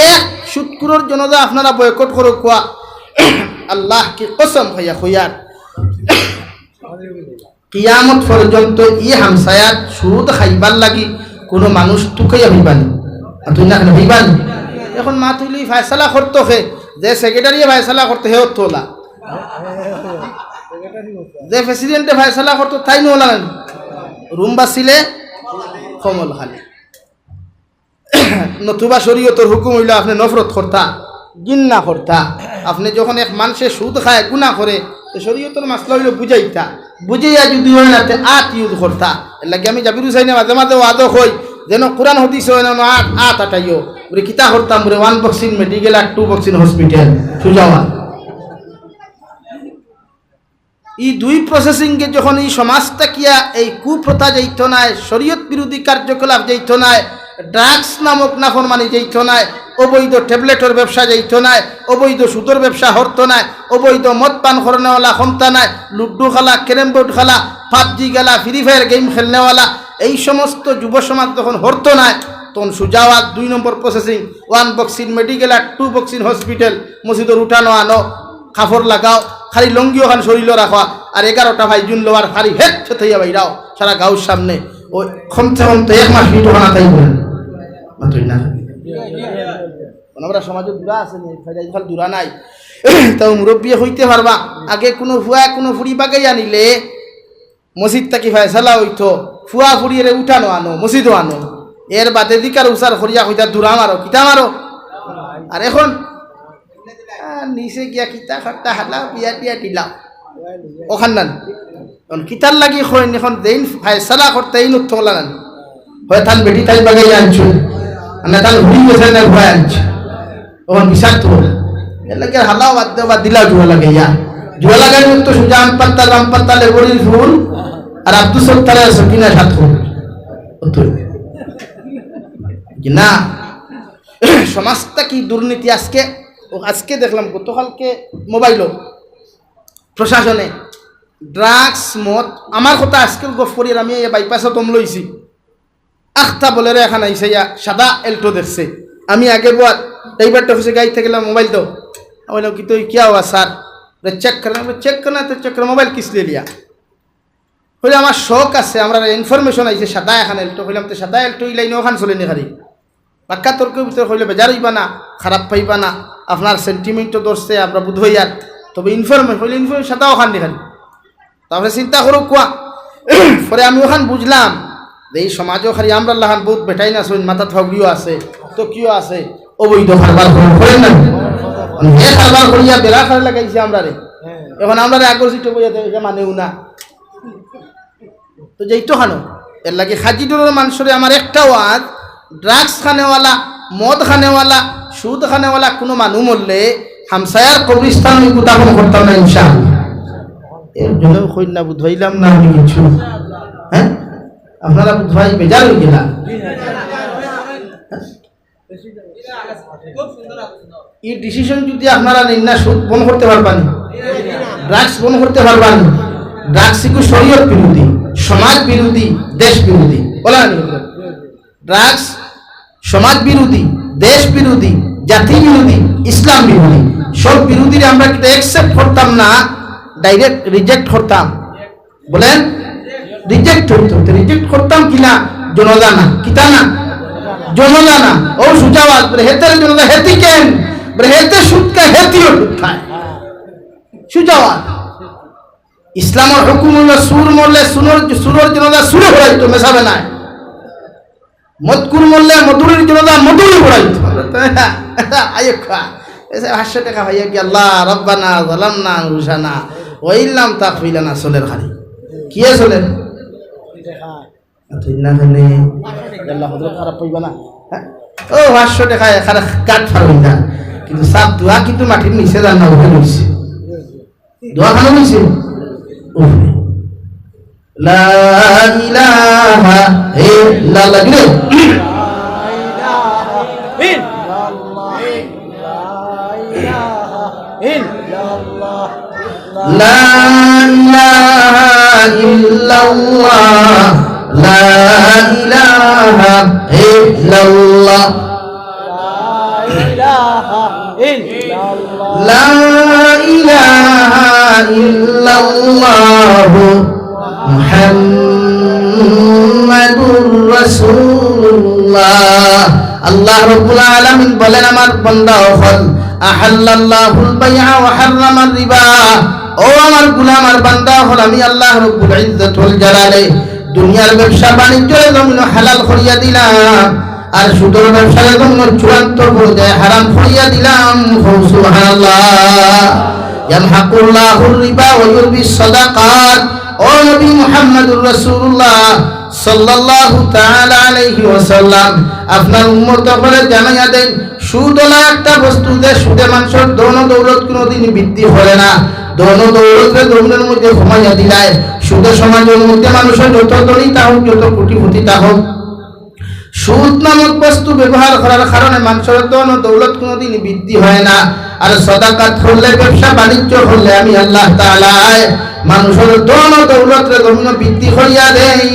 এক সুদকুরোর জনতা আপনারা বয়কট করো কোয়া আল্লাহ কি কসম হইয়া হইয়ার কিয়ামত পর্যন্ত ই হামসায়াত সুদ খাইবার লাগি কোনো মানুষ তুকাইয়া হইবানি তুই না হইবানি এখন মা তুইলি ফায়সালা করতো হে যে সেক্রেটারি ফায়সালা করতে হে তোলা যে প্রেসিডেন্টে ফায়সালা করতো তাই নোলা রুম বাসিলে কমল খালি নতুবা শরীয়তের হুকুম হইল আপনি নফরত করতা গিন্না করতা আপনি যখন এক মানুষে সুদ খায় গুণা করে শরীয়তের মাসলা হইল বুঝাইতা বুঝাইয়া যদি হয় না আট ইউজ করতা এর লাগে আমি জাবির হুসাইনে মাঝে মাঝে ওয়াদক হই যেন কোরআন হদিস হয় না আট আটাইও বলে কিতা করতাম বলে 1 বক্স ইন মেডিকেল আর 2 বক্স ইন হসপিটাল সুজাওয়া এই 2 প্রসেসিংকে যখন এই সমাজটা কিয়া এই কুপ্রথা যাইত নাই শরীয়ত বিরোধী কার্যকলাপ যাইত নাই ড্রাগস নামক নাফরমানি যাইত নাই অবৈধ ট্যাবলেটের ব্যবসা যাইত নাই অবৈধ সুদর ব্যবসা হরত নাই অবৈধ মদ পান করনেওয়ালা ক্ষমতা নাই লুড্ডু খেলা ক্যারেম বোর্ড খেলা পাবজি খেলা ফ্রি ফায়ার গেম খেলনেওয়ালা এই সমস্ত যুব সমাজ যখন হরত নাই তখন সুজাওয়াত 2 number processing 1 box in medical আর 2 বক্স ইন হসপিটাল মসজিদের উঠানো আনো কাপড় লাগাও খালি লঙ্গি ওখান শরীর রাখা আর 11টা ভাই জুন লোয়ার খালি হেট থেইয়া বাইরাও সারা গাঁওর সামনে ওই কমতে কমতে 1 মাস ভিতর না তাই বলেন মাত্রই না আমরা সমাজে দূরা আছে ফাইল দূরা নাই তাও মুরব্বী হইতে পারবা আগে কোনো ফুয়া কোনো ফুড়ি বাগাই আনিলে মসজিদ থাকি ফায়সালা হইতো ফুয়া ফুড়িয়ে উঠানো আনো মসজিদও আনো এর বাদে দিকার উচার করিয়া হইতা দূরা মারো কিতা মারো আর এখন নিচে গিয়া কিতা খাট্টা হালা বিয়া টিয়া দিলাম ওখান নান কিতার লাগি হইন এখন দেন ফায়সালা করতে এই নুথলা নান হয় তান বেটি তাই বাগাই আনছো না তান ঘুরি গেছে না ভয় আনছো ওখান বিষাক্ত এর লাগে হালাও বাদ দেওয়া দিলা জুয়া লাগে ইয়া জুয়া লাগাই তো সুজা রাম পাত্তা লেবরির ফুল আর আব্দুল সত্তারের সকিনা সাত ফুল না সমাজটা কি দুর্নীতি আজকে দেখলাম গতকালকে মোবাইলও প্রশাসনে ড্রাগস মদ আমার কথা আজকাল গফ করি আমি বাইপাসে তম লইছি আখতা বলে রে এখানে আইসে সাদা এল্টো দেখছে আমি আগে বাদ ড্রাইভারটা অফিসে গাড়ি থেকে মোবাইল দো আমি কি তো क्या हुआ सर चेक करना तो चेक कर मोबाइल किस ले लिया হইলে আমার শখ আছে আমরা ইনফরমেশন আইছে সাদা এখন এল্টো হইলাম তো সাদা এল্টো লাইনে ওখান চলে নি খালি পাক্কা তর্কের ভিতরে হইলে বেজার হইবা না খারাপ পাইবা না আপনার সেন্টিমেন্টও ধরছে আমরা বুধ হইয়ার তবে ইনফরমেশন হইলে ইনফরমেশন সাদা ওখান নি খালি তারপরে চিন্তা করো কোয়া পরে আমি ওখান বুঝলাম যে এই সমাজও খালি আমরা লাহান বহুত বেটাই না শুন মাথা থগড়িও আছে তো কিও আছে অবৈধ কারবার করেন না এ কারবার করিয়া বেড়া খারে লাগাইছে আমরা রে এখন আমরা আকর্ষিত বইয়া মানেও না তো যেইতো খানো এর লাগে হাজিডুরের মানুষরে আমার একটা ওয়াজ ড্রাগস খানেওয়ালা মদ খানেওয়ালা সুদ খানেওয়ালা কোনো মানুষ মরলে হামসায়ার কবরিস্তান ওই গুদাপন করতাম না ইনশাআল্লাহ এর জন্য কই না বুঝাইলাম না আমি কিছু হ্যাঁ আপনারা বুঝাই বেজার হয়ে গেলা এই ডিসিশন যদি আপনারা নিন না সুদ বন্ধ করতে পারবেন ড্রাগস বন্ধ করতে পারবেন ড্রাগস কি শরীয়ত বিরোধী সমাজ বিরোধী দেশ বিরোধী বলেন ড্রাগস সমাজ বিরোধী দেশ বিরোধী জাতি বিরোধী ইসলাম বিরোধী সব বিরোধীরা আমরা কিন্তু অ্যাকসেপ্ট করতাম না ডাইরেক্ট রিজেক্ট করতাম বলেন রিজেক্ট হইতো রিজেক্ট করতাম কিনা জনজানা কিতা না জনজানা ও সুজাওয়াজ হেতের জনজা হেতি কেন হেতে সুদকা হেতিও খায় সুজাওয়াজ ইসলামের হুকুম হলো সুর মরলে সুরের জনতা সুরে হইতো মেশাবে না মদকুর মরলে মধুরের জন্য মধুরই পড়াইতো আয় খা এসে 500 টাকা হইয়া কি আল্লাহ রব্বানা যালামনা আনফুসানা ওয়া ইল্লাম তাগফির লানা চলের খালি কি চলের তুই না খানে আল্লাহ হযরত খারাপ পাইবা না ও 500 টাকা খারাপ কাট ফারুই না কিন্তু সাত দোয়া কিন্তু মাটির নিচে জান না ওখানে হইছে দোয়া খানো হইছে ওরে লা ইলাহা ইল্লাল্লাহ লা ইলাহা ইল্লাল্লাহ লা ইলাহা ইল্লাল্লাহ লা ইলাহা ইল্লাল্লাহ মুহাম্মাদুর রাসূলুল্লাহ আল্লাহ রাব্বুল আলামিন বলেন আমার বান্দা হল আহাল্লাল্লাহুল বাইআ ওয়া হারামার রিবা ও আমার গোলাম আর বান্দা হল আমি আল্লাহ রাব্বুল ইজ্জত ওয়াল জালালে দুনিয়ার ব্যবসা বাণিজ্যের জন্য হালাল করিয়া দিলাম আর সুদের ব্যবসার জন্য চূড়ান্ত পর্যায়ে হারাম করিয়া দিলাম সুবহানাল্লাহ ইয়ামহাকুল্লাহুর রিবা ওয়া ইউরবিস সাদাকাত ও নবী মুহাম্মদুর রাসূলুল্লাহ সাল্লাল্লাহু তাআলা আলাইহি ওয়াসাল্লাম আপনার উম্মত করে জানাইয়া দেন সুদ হলো একটা বস্তু যে সুদে মানুষের ধন দৌলত কোনোদিন বৃদ্ধি করে না ধন দৌলতের জমিনের মধ্যে ঘুমাইয়া দিলায় সুদের সমাজের মধ্যে মানুষের যত ধনী তাহলে যত কোটিপতি তাহলে সুদ নামক বস্তু ব্যবহার করার কারণে মানুষের ধন দৌলত কোনোদিন বৃদ্ধি হয় না আর সাদাকাত করলে ব্যবসা বাণিজ্য করলে আমি আল্লাহ তাআলা মানুষের ধন দৌলতের জমিন বৃদ্ধি করিয়া দেই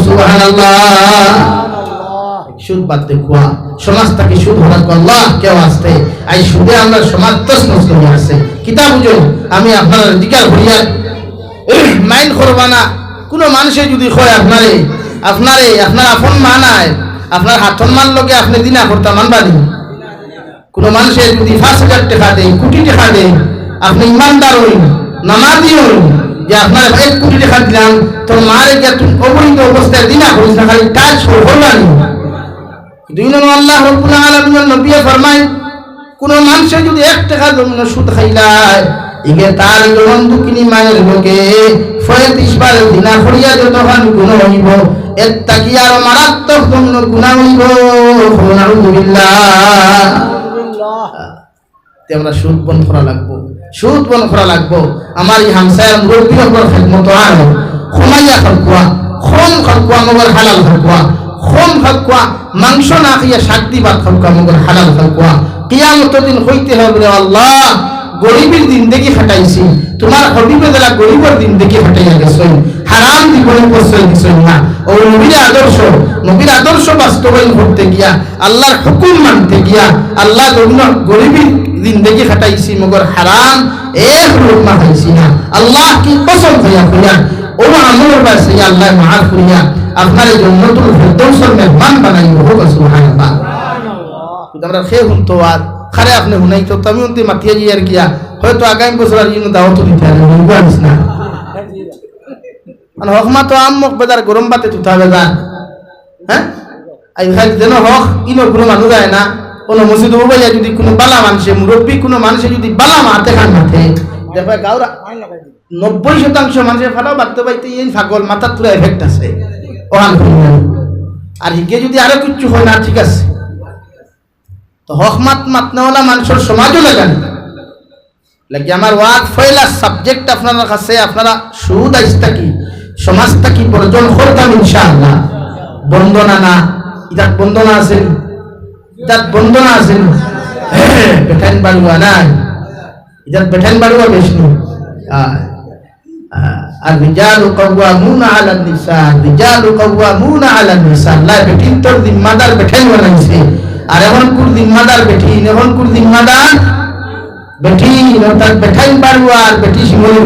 সুবহানাল্লাহ সুদ বাদ দেখুয়া সমাজটাকে সুদ হরাক আল্লাহ কেউ আসতে আই সুদে আমরা সমাজ তছনছ করে আছে কিতাব বুঝো আমি আপনার জিজ্ঞাসা করিয়া মাইন্ড করবা না কোনো মানুষে যদি কয় আপনারে আপনার আপন মা নাই আপনার হাতন মান লোকে আপনি দিনা করতে মানবানি কোনো মানুষের যদি 5,000 টাকা দেয় কোটি টাকা দেয় আপনি ইমানদার হইন নামাজি হইন যে আপনার 1 কোটি টাকা দিলাম তোর মারে গিয়ে তুমি অবৈধ অবস্থায় দিনা করিস না খালি কাজ করবানি দুই নম্বর আল্লাহ রাব্বুল আলামিন নবী ফরমায় কোন মানুষে যদি 1 টাকা জমিন সুদ খাইলায় ইগে তার যখন দুকিনি মায়ের লোকে 35 বার দিনা করিয়া যতক্ষণ গুণ হইব এর তাকি আর মারাত্মক জমিন গুণ হইব নাউযুবিল্লাহ আমরা সুদ বন্ধ করা লাগবো সুদ বন্ধ করা লাগবো আমার এই হামসায়ের মুরব্বী হকর খেদমত আর খমাইয়া খাওয়া খম খাওয়া মগর হালাল খাওয়া খম খাওয়া মাংস না খাইয়া শান্তি ভাত খাওয়া মগর হালাল খাওয়া কিয়ামতের দিন হইতে হবে আল্লাহ গরিবের দিন দেখি ফাটাইছি তোমার হবিবে যারা গরিবের দিন দেখি ফাটাইয়া গেছে হারাম জীবনে প্রশ্রয় দিছেন না ও নবীর আদর্শ বাস্তবায়ন করতে গিয়া আল্লাহর হুকুম মানতে গিয়া আল্লাহ গরিবের দিন দেখি ফাটাইছি মগর হারাম এক লোকমা খাইছি না আল্লাহ কি কসম হইয়া হইয়া ও আমলের বাসে আল্লাহ মাফ করিয়া আপনার জান্নাতুল ফিরদাউসের মেহমান বানাইব সুবহানাল্লাহ আমরা খেয়ে হুনতো আর খারে আপনি হুনাই তো আমি উনতে মাতিয়া গিয়ে আর গিয়া হয়তো আগামী বছর আর ইনো দাওয়াত দিতে আর বুঝিস না মানে হকমা তো আম মুখ বেদার গরম বাতে তুতাবে যা হ্যাঁ আই খালি যেন হক ইনো কোনো মানুষ যায় না কোনো মসজিদ উবাইয়া যদি কোনো বালা মানুষে মুরব্বী কোনো মানুষে যদি বালা মাতে খান মাথে দেখো গাওরা 90% মানুষের ফাটাও বাড়তে পাইতে এই পাগল মাথার তুলা এফেক্ট আছে ওহান আর হিগে যদি আরো কিছু হয় না ঠিক আছে তো হকমাত মাতনাওয়ালা মানুষের সমাজও লাগান লাগে আমার ওয়াক ফয়লা সাবজেক্ট আপনার কাছে আপনারা সুদ আইসতা কি সমাজটা কি বর্জন করতাম ইনশাআল্লাহ বন্দনা না এটা বন্দনা আছেন বেঠান বাড়ুয়া নাই এটা বেঠান বাড়ুয়া বিষ্ণু আর রিজালু কাওয়ামুনা আলা নিসা আল্লাহ বেটিন তোর জিম্মাদার বেঠান বানাইছে আর এখন কুর জিম্মাদার বেটি এখন কুর জিম্মাদার বেটি অর্থাৎ বেঠাইন বাড়ুয়া আর বেটি শিমলি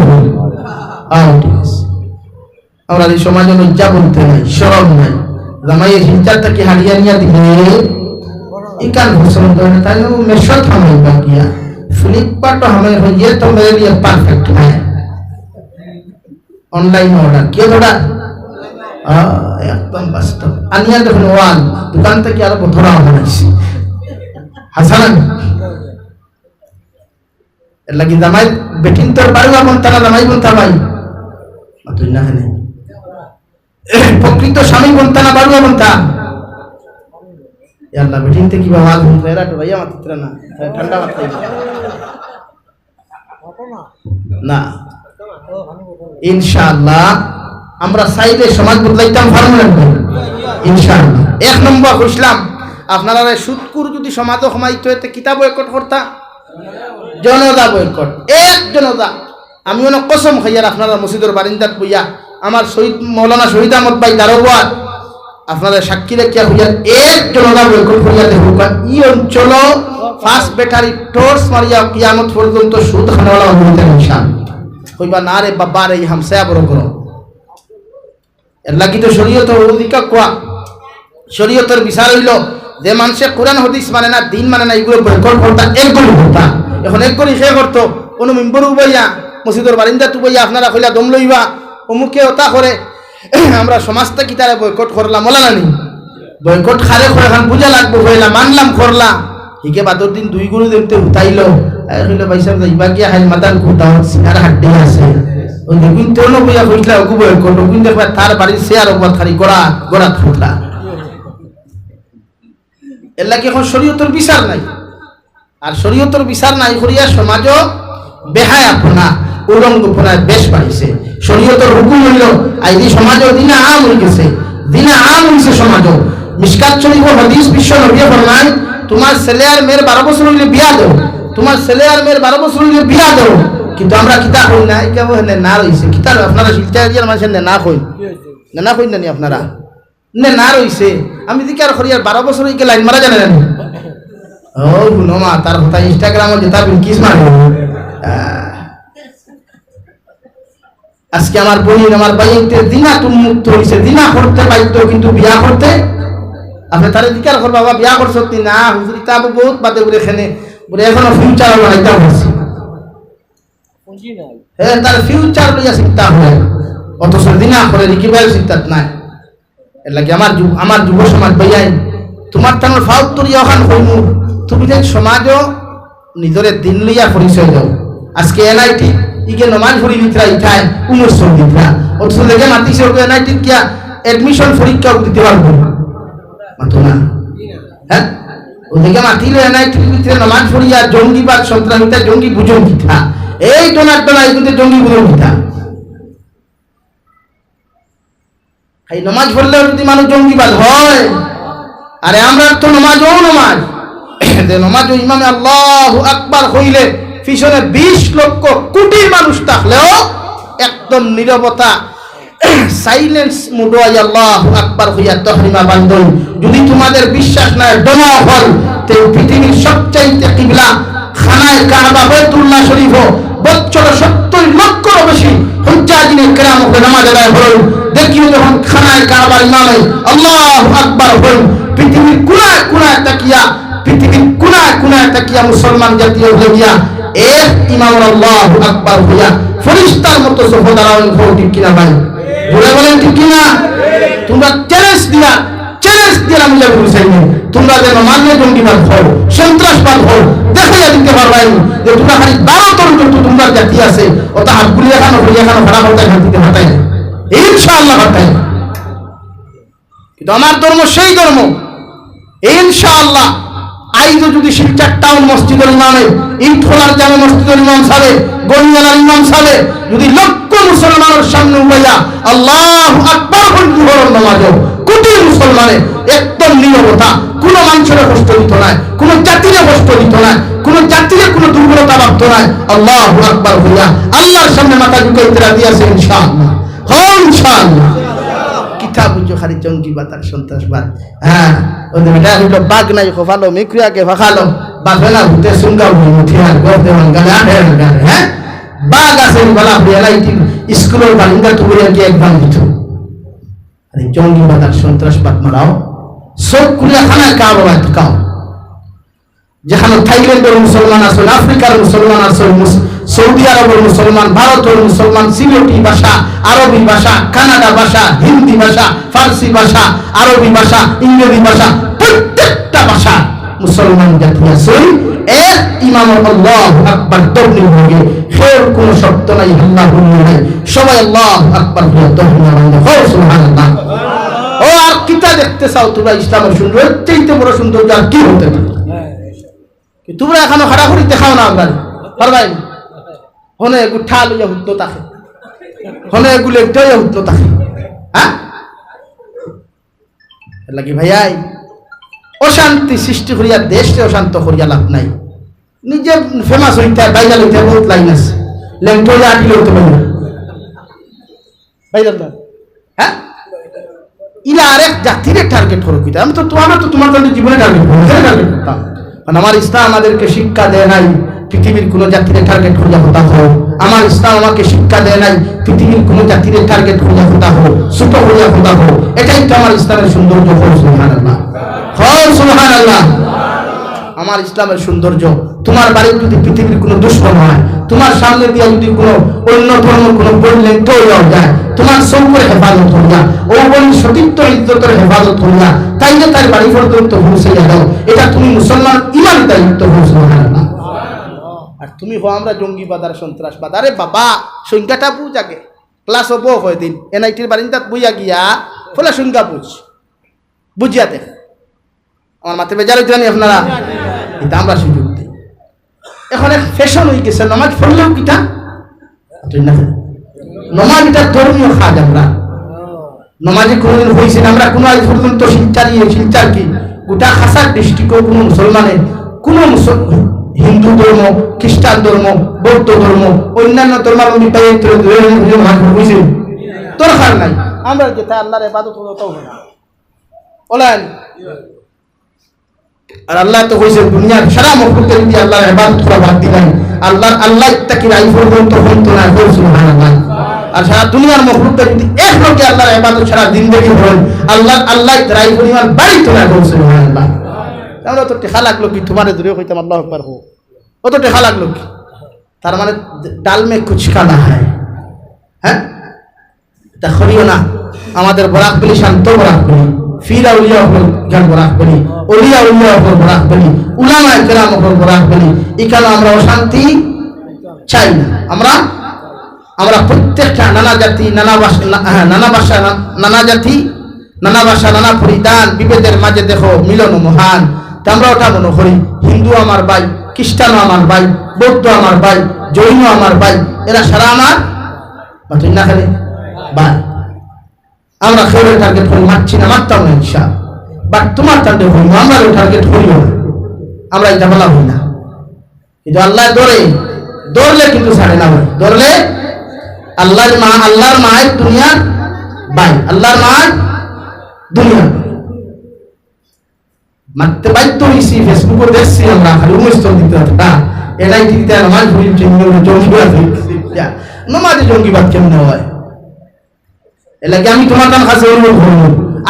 আমরা এই সমাজে লজ্জা বলতে নাই শরম নাই জামাইয়ের হিংসাটাকে হারিয়ে নিয়ে দিলে इकान घोषणा करने ताकि वो मेशर हमें बाकिया फ्लिपकार्ट हमें हो ये तो मेरे लिए परफेक्ट है ऑनलाइन ऑर्डर क्यों थोड़ा একদম বাস্তব। আনিয়া দেখুন ওয়াল দোকান থেকে আরো বথরা বানাইছে হাসান এর লাগি জামাই বেটিন তোর বাড়িও বনতা না জামাই বনতা ভাই তুই না হেনে প্রকৃত স্বামী বনতা না বাড়িও বনতা আল্লাহ বেটিন থেকে কিভাবে আওয়াজ হইছে এরা তো ভাইয়া মাত্র না ঠান্ডা মাথায় না ইনশাআল্লাহ আমরা চাইলে সমাজ বদলাইতাম পারবো না ইনশাআল্লাহ। এক নম্বর কইছিলাম আপনারা সুদকুর যদি সমাজ সমাইতে হইতে কিতাব বয়কট করতা জনতা বয়কট এক জনতা। আমি অনেক কসম খাইয়ার আপনারা মসজিদের বারিন্দাত বইয়া আমার শহীদ মৌলানা শহীদ আহমদ ভাই দারোয়ার আপনারা সাক্ষী রেখিয়া হইয়ার এক জনতা বয়কট করিয়া দেখুক ই অঞ্চল ফার্স্ট ব্যাটারি টর্চ মারিয়া কিয়ামত পর্যন্ত সুদ খানাওয়ালা হইতে ইনশাআল্লাহ কইবা না রে বাবা রে হামসা বড় করো এর লাগি তো শরীয়তের অধিকার কোয়া শরীয়তের বিচার হইল যে মানুষে কোরআন হাদিস মানে না দিন মানে না এগুলো বয়কট করতা একগুলো করতা এখন একগুলি সে করতো কোনো মেম্বর উবাইয়া মসজিদের বারিন্দা তুবাইয়া আপনারা কইলা দম লইবা অমুকে ওটা করে আমরা সমাজটা কি তারা বয়কট করলাম বলা নানি বয়কট খারে করে এখন বুঝা লাগবো হইলা মানলাম করলা হিকে বাদর দিন দুই গুরু দেখতে উঠাইলো কইল ভাই সাহেব যাইবা গিয়া হাই মাতার কুটা সিনার হাড্ডি আছে ওই দেখুন তো বইয়া কইলা ওগু বয়কট ওগুন দেখবা তার বাড়ির শেয়ার ওপর খালি গোড়া গোড়া ফুটলা এর লাগে এখন শরীয়তের বিচার নাই আর শরীয়তের বিচার নাই করিয়া সমাজও বেহায়াপনা উলঙ্গপনায় বেশ বাড়িছে। শরীয়তের হুকুম হইল আইদি সমাজও দিনা আম হয়ে গেছে দিনা আম হইছে সমাজও মিশকাত শরীফ হাদিস বিশ্ব নবী ফরমান তোমার ছেলে আর মেয়ের 12 বছর হইলে বিয়া দাও তোমার ছেলে আর মেয়ের 12 বছর হইলে বিয়া দাও কিন্তু আমরা কিতা কই না কেবল হেনে না রইছে কিতা আপনারা শিলটা দিয়ার মানুষের না কই না কই না আপনারা না রইছে আমি দিকার করিয়ার 12 বছর হইকে লাইন মারা জানেন ও গুনমা তার কথা ইনস্টাগ্রামে যেটা বিকিস মারে আজকে আমার বোন আমার ভাইতে দিনা তুমি মুক্ত হইছে দিনা করতে পাইতো কিন্তু বিয়া করতে আপনি তারে দিকার কর বাবা বিয়া করছতি না হুজুর তা বহুত বাদে বলে এখানে বলে এখনো ফিউচার বানাইতা হইছে পুঁজি নাই হ্যাঁ তার ফিউচার লইয়া চিন্তা হয় অথচ দিনা করে কিভাবে চিন্তা নাই এর লাগে আমার যুব সমাজ ভাইয়াই তোমার তানোর ফাউত্তরি ওখান হইমু তুমি যে সমাজও নিজরে দিন লইয়া পরিচয় দাও আজকে এনআইটি ইকে নমাজ পড়ি দিতরা ইঠায় 19 দিতরা অথচ লেগে মাতিছে ওকে এনআইটি কিয়া এডমিশন পরীক্ষা দিতে পারবো মাতো না হ্যাঁ ওদিকে মাতিলে এনআইটির ভিতরে নমাজ পড়িয়া জঙ্গিবাদ সন্ত্রাসিতা জঙ্গি বুঝন কিথা এই ডোনার এগুলো জঙ্গি বুঝন কিথা এই নমাজ পড়লেও যদি মানুষ জঙ্গিবাদ হয় আরে আমরা তো নমাজও নমাজ যে নমাজ ইমামে আল্লাহু আকবার হইলে পিছনে 20 লক্ষ কোটি মানুষ থাকলেও একদম নীরবতা সাইলেন্স মুডো আল্লাহু আকবার হইয়া তাহরিমা বান্দন যদি তোমাদের বিশ্বাস না ডমা হল তে পৃথিবীর সবচাইতে কিবলা খানায়ে কাবা বাইতুল্লাহ শরীফ বছর 70 লক্ষ বেশি হুজ্জাজিনে কেরাম নামাজ আদায় হল দেখিও যখন খানায়ে কাবার ইমামে আল্লাহু আকবার হল পৃথিবীর কোনায় কোনায় তাকিয়া পৃথিবীর কোনায় কোনায় তাকিয়া মুসলমান জাতীয় হইয়া এক ইমাম আল্লাহু আকবার হইয়া ফেরেশতার মতো সফদারান হও ঠিক কিনা ভাই বলে বলেন ঠিক কিনা তোমরা চ্যালেঞ্জ দিয়া আমি যাবো বুঝাইনি তোমরা যেন মানলে জঙ্গিবাদ হও সন্ত্রাসবাদ হও দেখাইয়া দিতে পারবাই যে তোমরা খালি 12 তরুণ তোমরা জাতি আছে ওটা হাত গুলি এখানো ভাড়া করতে দিতে হাতাই ইনশাআল্লাহ হাতাই কিন্তু আমার ধর্ম সেই ধর্ম ইনশাআল্লাহ আইজও যদি শিলচর টাউন মসজিদের ইমামে ইটখোলার জামে মসজিদের ইমাম সাহেব গনিয়ালার ইমাম সাহেব যদি লক্ষ মুসলমানের সামনে উঠাইয়া আল্লাহু আকবার বলে জোহরের নামাজ কোটি মুসলমানে একদম নীরবতা কোনো মানুষের কষ্ট দিত না কোনো জাতির কষ্ট দিত না কোনো জাতির কোনো দুর্বলতা ভাবত না আল্লাহু আকবার হইয়া আল্লাহর সামনে মাথা ঝুঁকাইতে রাজি আছে ইনশাআল্লাহ হ্যাঁ ইনশাআল্লাহ কিতাব বুঝো খালি জঙ্গিবাদ আর সন্ত্রাসবাদ হ্যাঁ ওদের এটা হলো বাঘ নাই খোফালো মিক্রিয়াকে ফাখালো বাঘেলা ভূতে সুঙ্গা উঠে আর গর্দে গালে আড়ে গালে হ্যাঁ বাঘ আছে বলা রিয়ালাইটি স্কুলের বালিন্দা তুলে গিয়ে একদম দিত আরে জঙ্গিবাদ আর সন্ত্রাসবাদ মারাও সব কুলিয়া খানা কাও বাদ কাও যেখানে থাইল্যান্ডের মুসলমান আছেন, আফ্রিকার মুসলমান আছেন, সৌদি আরবের মুসলমান, ভারতের মুসলমান, সিলেটি ভাষা, আরবি ভাষা, কানাডা ভাষা, হিন্দি ভাষা, ফার্সি ভাষা, আরবি ভাষা, ইংরেজি ভাষা, প্রত্যেকটা ভাষা মুসলমান জাতি আছেন। এক ইমাম আল্লাহু আকবার তকবীর হবে, ফের কোন শব্দ নাই, আল্লাহু নাই, সবাই আল্লাহু আকবার বলে তকবীর হবে, সুবহানাল্লাহ। ও আর কিতা দেখতে চাও তোমরা ইসলামের সুন্দর চাইতে বড় সুন্দর আর কি হতে পারে? তোমরা এখনো হারাহারি দেখাও না, আমরা পারবাই হনে গুঠা লইয়া হুদ্দ তাকে, হনে গুলে দইয়া হুদ্দ তাকে। হ্যাঁ লাগি ভাইয়াই অশান্তি সৃষ্টি করিয়া দেশকে অশান্ত করিয়া লাভ নাই। নিজে ফেমাস হইতে বাইরে লইতে বহুত লাইন আছে, লেংটোয়া আটি লইতে পারি বাইরে। হ্যাঁ ইলা আরেক জাতিরে টার্গেট করো কিতা? আমি তো তোমার জন্য জীবনে টার্গেট করতাম, কারণ আমার ইসলাম আমাদেরকে শিক্ষা দেয় নাই পৃথিবীর কোন জাতিরে টার্গেট করিয়া হতা হোক। আমার ইসলাম আমাকে শিক্ষা দেয় নাই পৃথিবীর কোন জাতিরে টার্গেট করিয়া হতা হোক, ছোট করিয়া হতা হোক। এটাই তো আমার ইসলামের সৌন্দর্য। সুবহানাল্লাহ, সুবহানাল্লাহ। আমার ইসলামের সৌন্দর্য, তোমার বাড়ির যদি পৃথিবীর কোনো দুশ্মন হয়, তোমার সামনে দিয়ে যদি কোনো অন্য ধর্ম কোনো বললেন তৈরি যায়, তোমার সৌকর হেফাজত হইয়া, ও বলি সতীত্ব ইজ্জতের হেফাজত হইয়া, তাইলে তার বাড়ি পর্যন্ত পৌঁছাইয়া দাও। এটা তুমি মুসলমান ইমান দায়িত্ব। সুবহানাল্লাহ। আর তুমি হো আমরা জঙ্গিবাদ আর সন্ত্রাসবাদ। আরে বাবা সংখ্যাটা বুঝ আগে, ক্লাস হবো হয় দিন এনআইটির বারিন্দাত বইয়া গিয়া ফলে সংখ্যা বুঝিয়া দেখ। আমার মাথায় বেজার হইতে জানি আপনারা, এটা আমরা সুযোগ দিই। এখন এক ফ্যাশন হয়ে গেছে নমাজ পড়লেও কিটা নমাজ, এটা ধর্মীয় কাজ। আমরা নমাজে কোনোদিন হয়েছে না, আমরা কোনো আজ পর্যন্ত শিলচার কি গোটা খাসার ডিস্ট্রিক্টও কোনো মুসলমানের কোনো হিন্দু ধর্ম, খ্রিস্টান ধর্ম, বৌদ্ধ ধর্ম, অন্যান্য ধর্মাবলম্বী হয়েছে দরকার নাই। আমরা যেটা আল্লাহর ইবাদত বলেন। আর আল্লাহ তো হয়েছে দুনিয়ার সারা মখলুকের যদি আল্লাহর ইবাদত করা বাদ দিলেন, আল্লাহ তাকে রাই পর্যন্ত হইতো না। সুবহানাল্লাহ। আর সারা দুনিয়ার মখলুকের যদি এক লোকে আল্লাহর ইবাদত সারা জিন্দেগি করেন, আল্লাহ রাই পরিমাণ বাড়িতো না। সুবহানাল্লাহ। আমরা তো টেকা লাগলো কি তোমার দূরে হইতাম আল্লাহু আকবার হো, ও তো টেকা লাগলো কি? তার মানে ডাল মে কুছ কালা হয়। হ্যাঁ তা করিও না। আমাদের বরাক বলি শান্ত বরাক বলি, ফির আউলিয়া উপর গান বরাক বলি, ওলিয়া উলিয়া উপর বরাক বলি, উলামায়ে কেরাম উপর বরাক বলি। এখানে আমরা অশান্তি চাই না। আমরা প্রত্যেকটা নানা জাতি, নানা ভাষা, নানা ভাষা, নানা পরিধান, বিভেদের মাঝে দেখো মিলন মহান। আমরা ওটা মনে করি হিন্দু আমার ভাই, খ্রিস্টানও আমার ভাই, বৌদ্ধ আমার ভাই, জৈন আমার ভাই, এরা সারা আমার না খালি ভাই। আমরা খেয়ে টার্গেট করি, মারছি না, মারতাম না ইনশাআল্লাহ। বাট তোমার টার্গেট করি, আমরা টার্গেট করিও না, আমরা এটা বলা হই না। কিন্তু আল্লাহ দৌড়লে কিন্তু ছাড়ে না ভাই, দৌড়লে আল্লাহর মায় দুনিয়ার ভাই, আল্লাহর মায় দুনিয়া মারতে বাধ্য হয়েছি। ফেসবুকে দেখছি আমরা খালি উমেস্তর দিতে না, এটাই দিতে নমাজ ভুল জঙ্গিবাদ, নমাজে জঙ্গিবাদ কেমন হয়? এলাকে আমি তোমার কাছে অনুরোধ করব,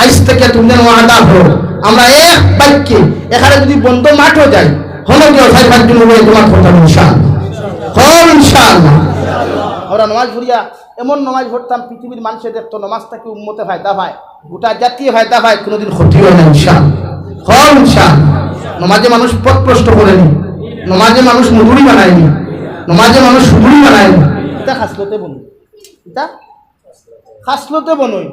আজ থেকে তুমি যেন আদা হো। আমরা এক বাক্যে এখানে যদি বন্ধ মাঠও যাই, হলো কেউ সাই ভাগ্য নেবে তোমার কথা ইনশাআল্লাহ। আমরা নমাজ ভরিয়া এমন নমাজ পড়তাম পৃথিবীর মানুষে দেখতো নমাজটাকে উম্মতে ফায়দা পায়, গোটা জাতীয় ফায়দা পায়, কোনোদিন ক্ষতি হয় না ইনশাআল্লাহ। নমাজে মানুষ পথ প্রশ্ন করেনি, নমাজে মানুষ মুদুরি বানায়নি, নমাজে মানুষ সুদুরি বানায়নি। এটা খাসলতে বনুই, এটা খাসলতে বনুই।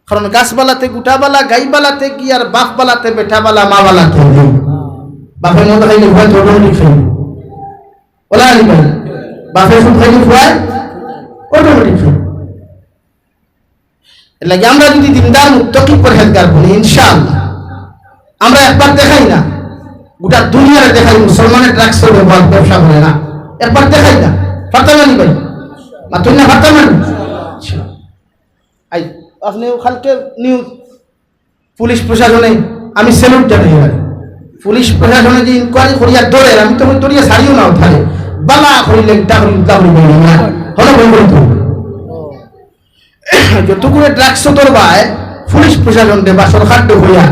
কারণ গাছবালাতে গুটাবালা, গাইবালাতে কি আর বাপবালাতে বেটাবালা, মাবালাতে বাপের মতো খাইলে ভয় অটোমেটিক খাইবে। ওলা আলি ভাই বাপের সুদ খাইলে ভয় অটোমেটিক খাইবে। এর লাগে আমরা যদি দিনদার মুত্তাকি পরহেজগার বলি ইনশাআল্লাহ, আমরা একবার দেখাই না, গোটা দুনিয়ারে দেখাই মুসলমানের ড্রাগসের ব্যবসা করে না, একবার দেখাই না। ফারতামানি ভাই মাতুন না, ফারতামানি। আপনি কালকে নিউজ পুলিশ প্রশাসনে আমি স্যালুট জানাই। পুলিশ প্রশাসনে যে ইনকোয়ারি করিয়া দৌড়ে, আমি তো দৌড়িয়া ছাড়িও না ওঠারে বালা করিলে যতগুলো ড্রাগস ধরবায় পুলিশ প্রশাসন বা সরকার হইয়া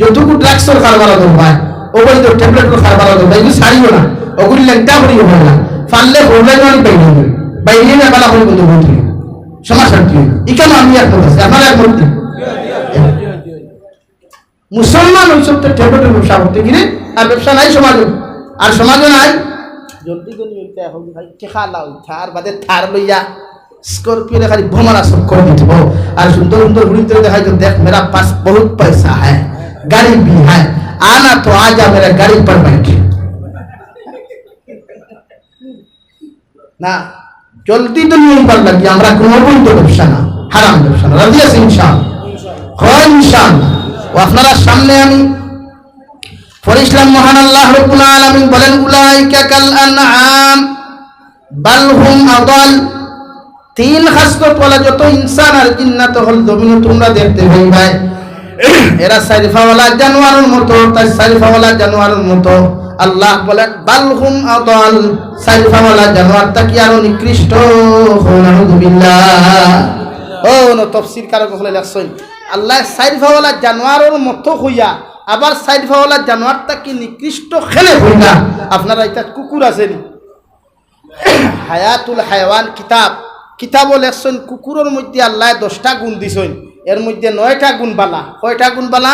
যতটুকু ড্রাগসের কারবার ধরবায় ওগুলি তো ট্যাবলেট খাবার হবে এগুলি ছাড়িও না ওগুলি ল্যাংটা করিও না ফাললে প্রবলেম অনেক বাইরে না বেলা করে বন্ধু বন্ধু সমস্যা কি এখানে আমি একমত আছি আমার একমত নেই মুসলমান ওইসব তো ট্যাবলেটের ব্যবসা করতে গিয়ে আর ব্যবসা নাই সমাজে আর সমাজে নাই জলদি করে নিতে এখন ভাই কেখা লাও থার বাদে থার লইয়া স্করপিও খালি ভোমারা সব করে দিতে আর সুন্দর সুন্দর ঘুরিতে দেখাই তো দেখ মেরা পাস বহুত पैसा है गाड़ी भी है आना तो आ जा मेरा गाड़ी पर बैठ না জলদি তো নিয়ম পার লাগি আমরা কোনো বৈধ ব্যবসা না হারাম ব্যবসা না রাজি আছি ইনশাআল্লাহ হয় ইনশাআল্লাহ ও আপনারা সামনে আমি পরিশলাম মহান আল্লাহ রাব্বুল আলামিন বলেন উলাইকা কাল আনআম বাল হুম আদাল তিন খাসলত ওয়ালা যত ইনসান আর জিন্নাত হল জমিনে তোমরা দেখতে পাইবে এরা সারিফাওয়ালা জানোয়ারের মতো তাই সারিফাওয়ালা জানোয়ারের মতো আল্লাহ বলেন বাল হুম আদাল সারিফাওয়ালা জানোয়ারটা কি আরো নিকৃষ্ট নাউযুবিল্লাহ ও ন তাফসীর কারক হলে লেখছেন আল্লাহ সারিফাওয়ালা জানোয়ারের মতো হইয়া আবার সারিফাওয়ালা জানোয়ারটা কি নিকৃষ্ট খেলে হইলা আপনারা এটা কুকুর আছেন হায়াতুল হায়াওয়ান কিতাবও লেখছেন কুকুরের মধ্যে আল্লাহ 10টা গুণ দিছেন এর মধ্যে 9টা গুণ বালা কয়টা গুণ বালা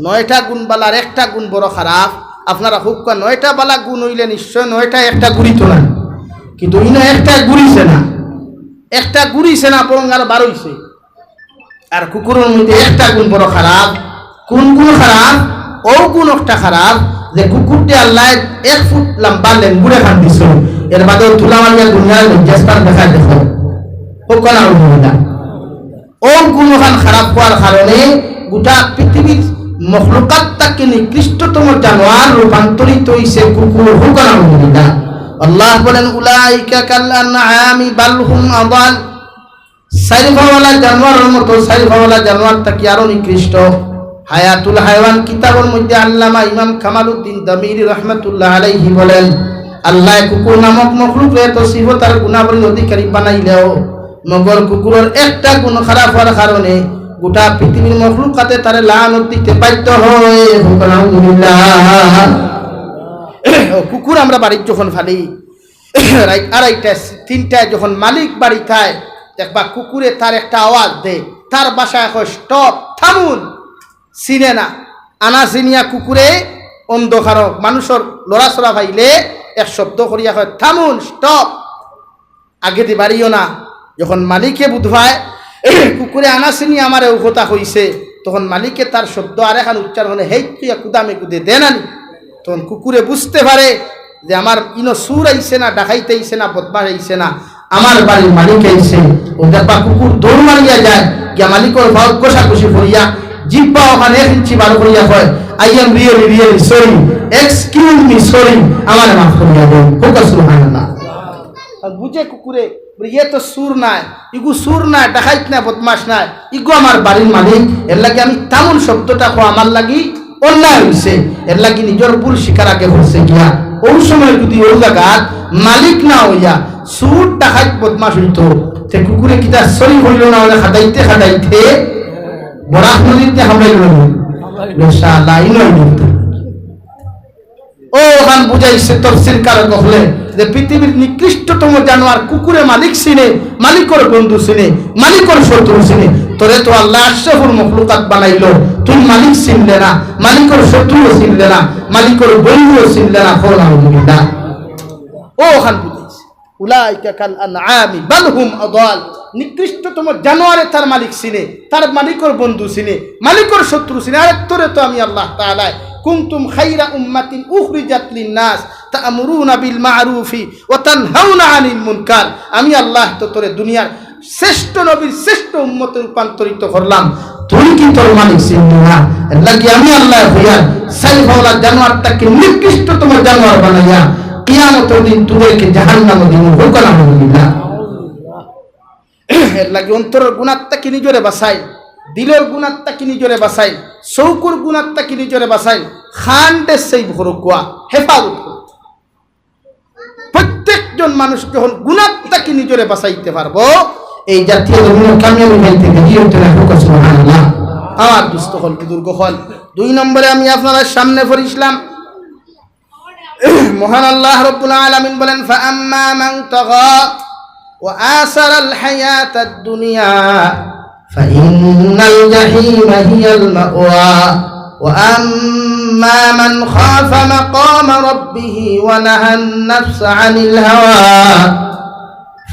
9টা গুণ বালার একটা গুণ বড় খারাপ আপনারা হুক্কা 9টা বালা গুণ হইলে নিশ্চয় 9টা একটা গুড়িত না কিন্তু ইনো একটা গুড়িছে না বরং আর 12 হইছে আর কুকুরের মধ্যে একটা গুণ বড় খারাপ কোন গুণ খারাপ ও গুণ একটা খারাপ যে কুকুরটি আল্লাহ 1 ফুট লম্বা লেঙ্গুড়ে খান দিছে এর বাদে তুলা মারিয়া দুনিয়ার জেস্তার দেখা দেখো ও কোনা উল্টা ও গুণখান খারাপ হওয়ার কারণে গোটা পৃথিবীর মখলুকাত তাকে নিকৃষ্টতম জানোয়ার রূপান্তরিত হইছে কুকুর হুকানা উল্টা আল্লাহ বলেন উলাইকা কাল আনআমি বাল হুম আদাল সারিফাওয়ালা জানোয়ারের মতো সারিফাওয়ালা জানোয়ারটা কি আরো নিকৃষ্ট হায়াতুল হায়াওয়ান কিতাবের মধ্যে আল্লামা ইমাম কামালউদ্দিন দামিরি রাহমাতুল্লাহ আলাইহি বলেন আল্লাহ কুকুর নামক মখলুক এত সিফত আর গুণাবলীর অধিকারী বানাইলেও মগর কুকুরের একটা গুণ খারাপ হওয়ার কারণে গোটা পৃথিবীর মখলুকাতে তারে লানত দিতে বাধ্য হয় আলহামদুলিল্লাহ কুকুর আমরা বাড়ির যখন ফালি রাত 2:30 3টায় যখন মালিক বাড়ি থাকে দেখবা কুকুরে তার একটা আওয়াজ দেয় তার বাসায় কয় স্টপ থামুন চিনে না আনা চিনিয়া কুকুরে অন্ধকার মানুষের লড়াচড়া ভাইলে এক শব্দ করিয়া হয় থামুন স্টপ আগে দি বাড়িও না যখন মালিকে বুধবায় কুকুরে আনা চিনিয়া আমার কথা হইছে তখন মালিকে তার শব্দ আর এখন উচ্চারণ হলে হেই তুই কুদামে কুদে দেন আনি তখন কুকুরে বুঝতে পারে যে আমার ইনো সুর আইছে না ডাকাইতে আইছে না বদমাশ আইছে না আমার বাড়ির মালিক আইছে ও দেখবা কুকুর দৌড় মারিয়া যায় গিয়া মালিকর ভাব কষাকষি করিয়া জিব্বা ওখানে 1 ইঞ্চি বার করিয়া হয় I am really sorry excuse me sorry আমার মাফ করিয়া দেন হুকা সুবহানাল্লাহ আর বুঝে কুকুরে ইয়ে তো সুর নাই ইগু সুর নাই ডাকাইত না বদমাশ নাই ইগু আমার বাড়ির মালিক এর লাগি আমি তামুল শব্দটা কো আমার লাগি অন্যায় হইছে এর লাগি নিজের ভুল স্বীকার আগে হইছে গিয়া ওই সময় যদি ওই জায়গা মালিক না হইয়া সুর ডাকাইত বদমাশ হইতো তে কুকুরে কিটা সরি হইল না হলে খাটাইতে বড় নদীতে হামলাইল ইনশাআল্লাহ ইনই ও গান বুঝাইছে তাফসীর কারক হলে যে পৃথিবীর নিকৃষ্টতম জানোয়ার কুকুরে মালিক চিনে মালিকর বন্ধু চিনে মালিকর শত্রু চিনে তোরে তো আল্লাহ আশরাফুল মখলুকাত বানাইলো তুই মালিক চিনলে না মালিকর শত্রুও চিনলে না মালিকর বন্ধুও চিনলে না আলহামদুলিল্লাহ ও গান বুঝাইছে উলাইকা কাল আনআমি বাল হুম আদাল নিকৃষ্টতম জানোয়ারে তার মালিক চিনে তার মালিকর বন্ধু চিনে মালিকর শত্রু চিনে আর তোরে তো আমি আল্লাহ তাআলা কুনতুম খায়রা উম্মাতিন উখরিজাত লিন-নাস তা'মুরুনা বিল মা'রুফি ওয়া তানহাউনা আনিল মুনকার আমি আল্লাহ তো তোরে দুনিয়ার শ্রেষ্ঠ নবীর শ্রেষ্ঠ উম্মতে রূপান্তরিত করলাম তুই কি তোর মালিক চিনলি না এর লাগি আমি আল্লাহ হইয়া সাইফাওয়ালা জানোয়ারটাকে নিকৃষ্টতম জানোয়ার বানাইয়া কিয়ামতের দিন তোদেরকে জাহান্নামে দিব হুকুম আলহামদুলিল্লাহ এর লাগি অন্তরের গুনাহটাকে নিজরে বাঁচাই দিলের গুনাহটাকে নিজরে বাঁচাই চৌকুর গুনাহটাকে নিজরে বাঁচাই খান্ডে সেই ভরকুয়া হেফাজত প্রত্যেকজন মানুষ যখন গুনাহটাকে নিজরে বাঁচাইতে পারবো এই জাতীয় কামিয়াবি থেকে জীবনটা সুবহানাল্লাহ আমার দুস্থ হল বুজুর্গ হল 2 নম্বরে আমি আপনাদের সামনে পড়িছিলাম মহান আল্লাহ রাব্বুল আলামিন বলেন ফাআম্মা মান তাগা ওয়া আসারাল হায়াতাদ দুনিয়া ফাইন্নাল জাহিমা হিয়াল মাওয়া ওয়া আম্মা মান খাফা মাকামা রাব্বিহি ওয়া নাহান নাফসা আনিল হাওয়া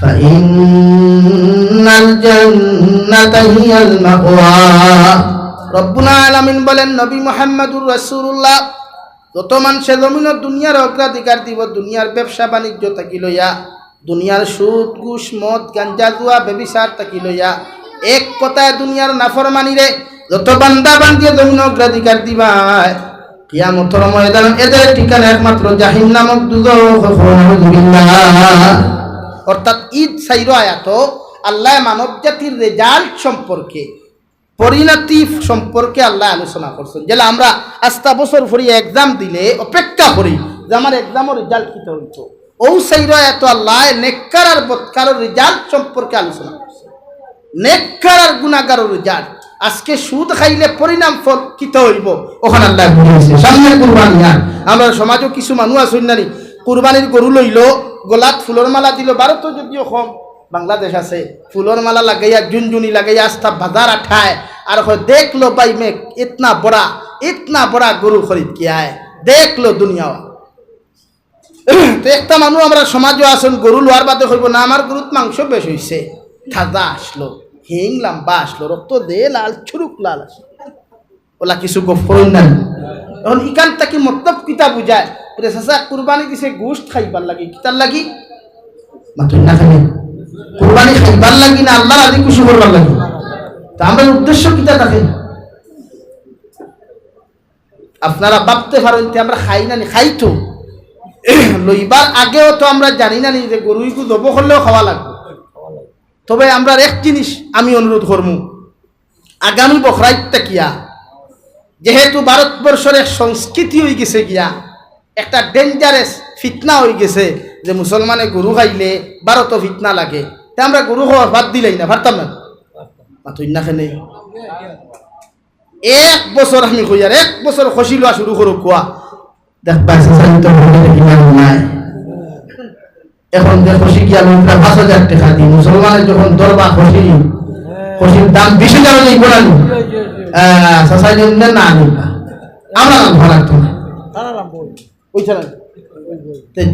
ফাইন্নাল জান্নাতা হিয়াল মাওয়া। রব্বুল আলামিন বলেন নবী মুহাম্মদুর রাসূলুল্লাহ যত মানুষে জমিনের দুনিয়ার অগ্রাধিকার দিব, দুনিয়ার ব্যবসা বাণিজ্য থাকি লইয়া, দুনিয়ার সুদ ঘুষ মদ গাঞ্জা জুয়া ব্যভিচার থাকি লইয়া, এক কথায় দুনিয়ার নাফরমানিরে যত বান্দা বান্দিয়ে জমিন অগ্রাধিকার দিবা, কিয়ামতের ময়দানে এদের ঠিকানা একমাত্র জাহিম নামক দুজখ। অর্থাৎ ঈদ সাইর আয়াত আল্লাহ মানব জাতির রেজাল্ট সম্পর্কে, পরিণতি সম্পর্কে আল্লাহ আলোচনা করছেন। যেটা আমরা আস্তা বছর ভরি এক্সাম দিলে অপেক্ষা করি যে আমার এক্সামের রেজাল্ট কী হইতো, ও সাইর আয়াত আল্লাহ নেককার আর বদকারের রেজাল্ট সম্পর্কে আলোচনা করছেন। নেককার আর গুনাহগারের রেজাল্ট, আজকে সুদ খাইলে পরিণাম ফল কিতে হইব ওখানে আল্লাহ বলেছে। সামনে কুরবানি, আমরা সমাজও কিছু মানুষ আছেন নানি কুরবানির গরু লইল, গোলাত ফুলের মালা দিল, ভারতও যদিও কম বাংলাদেশ আছে, ফুলের মালা লাগাইয়া জুনজুনি লাগাইয়া আস্থা বাজার আঠায় আর দেখ লো ভাই मैं इतना बड़ा গরু খরিদ কিয়া है, দেখ লো দুনিয়া। তো একটা মানুষ আমরা সমাজও আছেন গরু লোয়ার বাদে হইব না আমার গরুত মাংস বেশ হইছে, থাজা আসলো, হিং লাম্বা আসলো, রক্ত দে লাল ছুরুক লাল আসলো, ওলা কিছু গফরুন নাই। এখন ইকান তাকি মতলব কিতা বুঝায় রে চাচা কুরবানি দিছে গোশত খাইবার লাগি, কিতার লাগি মাতুন না খাই কুরবানি খাইবার লাগি না আল্লাহর রাজি খুশি করবার লাগি। তা আমরা উদ্দেশ্য কিতা থাকে আপনারা ভাবতে পারেন আমরা খাই না, খাই তো লইবার আগেও তো আমরা জানি না যে গরুইকু দব করলেও খাওয়া লাগবে। তবে আমরা এক জিনিস আমি অনুরোধ করবো, আগামী বখরাইতটা কিয়া যেহেতু ভারতবর্ষের এক সংস্কৃতি হয়ে গেছে গিয়া একটা ডেঞ্জারাস ফিতনা হয়ে গেছে যে মুসলমানে গরু খাইলে ভারত ফিতনা লাগে, তা আমরা গরু খাওয়া বাদ দিলাই না, পারতাম না মাতুই না খেলে 1 বছর আমি কই আর 1 বছর খুশি লোয়া শুরু করো কোয়া দেখবা নাই। এখন যে খুশি গিয়া লোকরা 5,000 টাকা দিই, মুসলমানের যখন দরবা খুশির দাম 20,000 নেই কোনানি সাসাই জন্য না নিবা আমরা ভালো লাগতো না।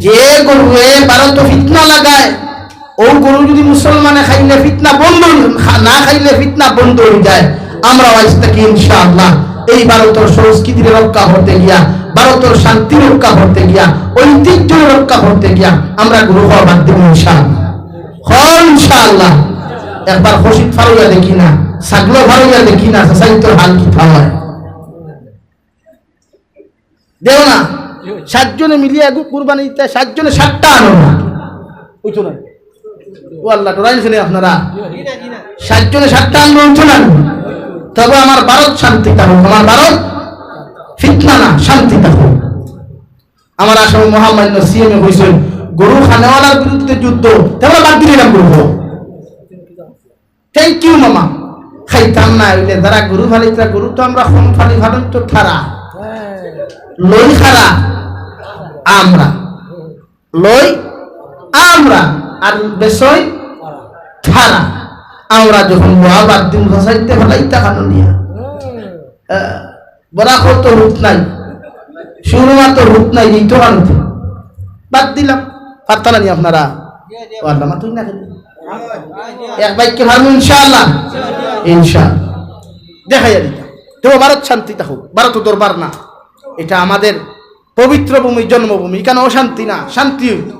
যে গরু ভারত ফিতনা লাগায় ও গরু যদি মুসলমানে খাইলে ফিতনা বন্ধ, না খাইলে ফিতনা বন্ধ হয়ে যায়। আমরা আজ থেকে ইনশাআল্লাহ এই ভারতের সংস্কৃতির রক্ষা করতে গিয়া, ভারতের শান্তি রক্ষা করতে গিয়া, ঐতিহ্য রক্ষা করতে গিয়া আমরা গরু খাওয়া বাদ দেব ইনশাআল্লাহ। একবার খুশি ফারুয়া দেখি না, ছাগল ফারুয়া দেখি না, সাইতর হাল কি হয় দেও না। 7 জনে মিলিয়ে কুরবানি দিতে 7 জনে 7টা আনো না, বুঝছো না ও আল্লাহ ডরাইছেন আপনারা 7 জনে 7টা আনবো, বুঝছো না। তবে আমার ভারত শান্তি থাকুক, আমার ভারত ফিতনা না শান্তি থাকুক। আমার আসলে মহামান্য সিএমএ হয়েছেন গরু খানেওয়ালার বিরুদ্ধে যুদ্ধ, তাহলে বাদ দিলাম গরু। থ্যাংক ইউ মামা, খাইতাম না হইলে যারা গরু ফালিতা, গরু তো আমরা কম ফালি ফালন তো থারা লই খারা আমরা লই আমরা আর বেসই থারা। আমরা যখন মহাবাদ দিন ঘসাইতে ফেলাইতে খানো নিয়া বরাকর তো রূপ নাই, সুরমা তো রূপ নাই, এই তো আনতে বাদ দিলাম। পারতাম নি আপনারা তুই না এক বাইককে ভালো ইনশাআল্লাহ ইনশাআল্লাহ দেখাইয়া দিতাম। তো ভারত শান্তি থাকুক, ভারত দরবার না, এটা আমাদের পবিত্র ভূমি, জন্মভূমি, এখানে অশান্তি না শান্তি হইত।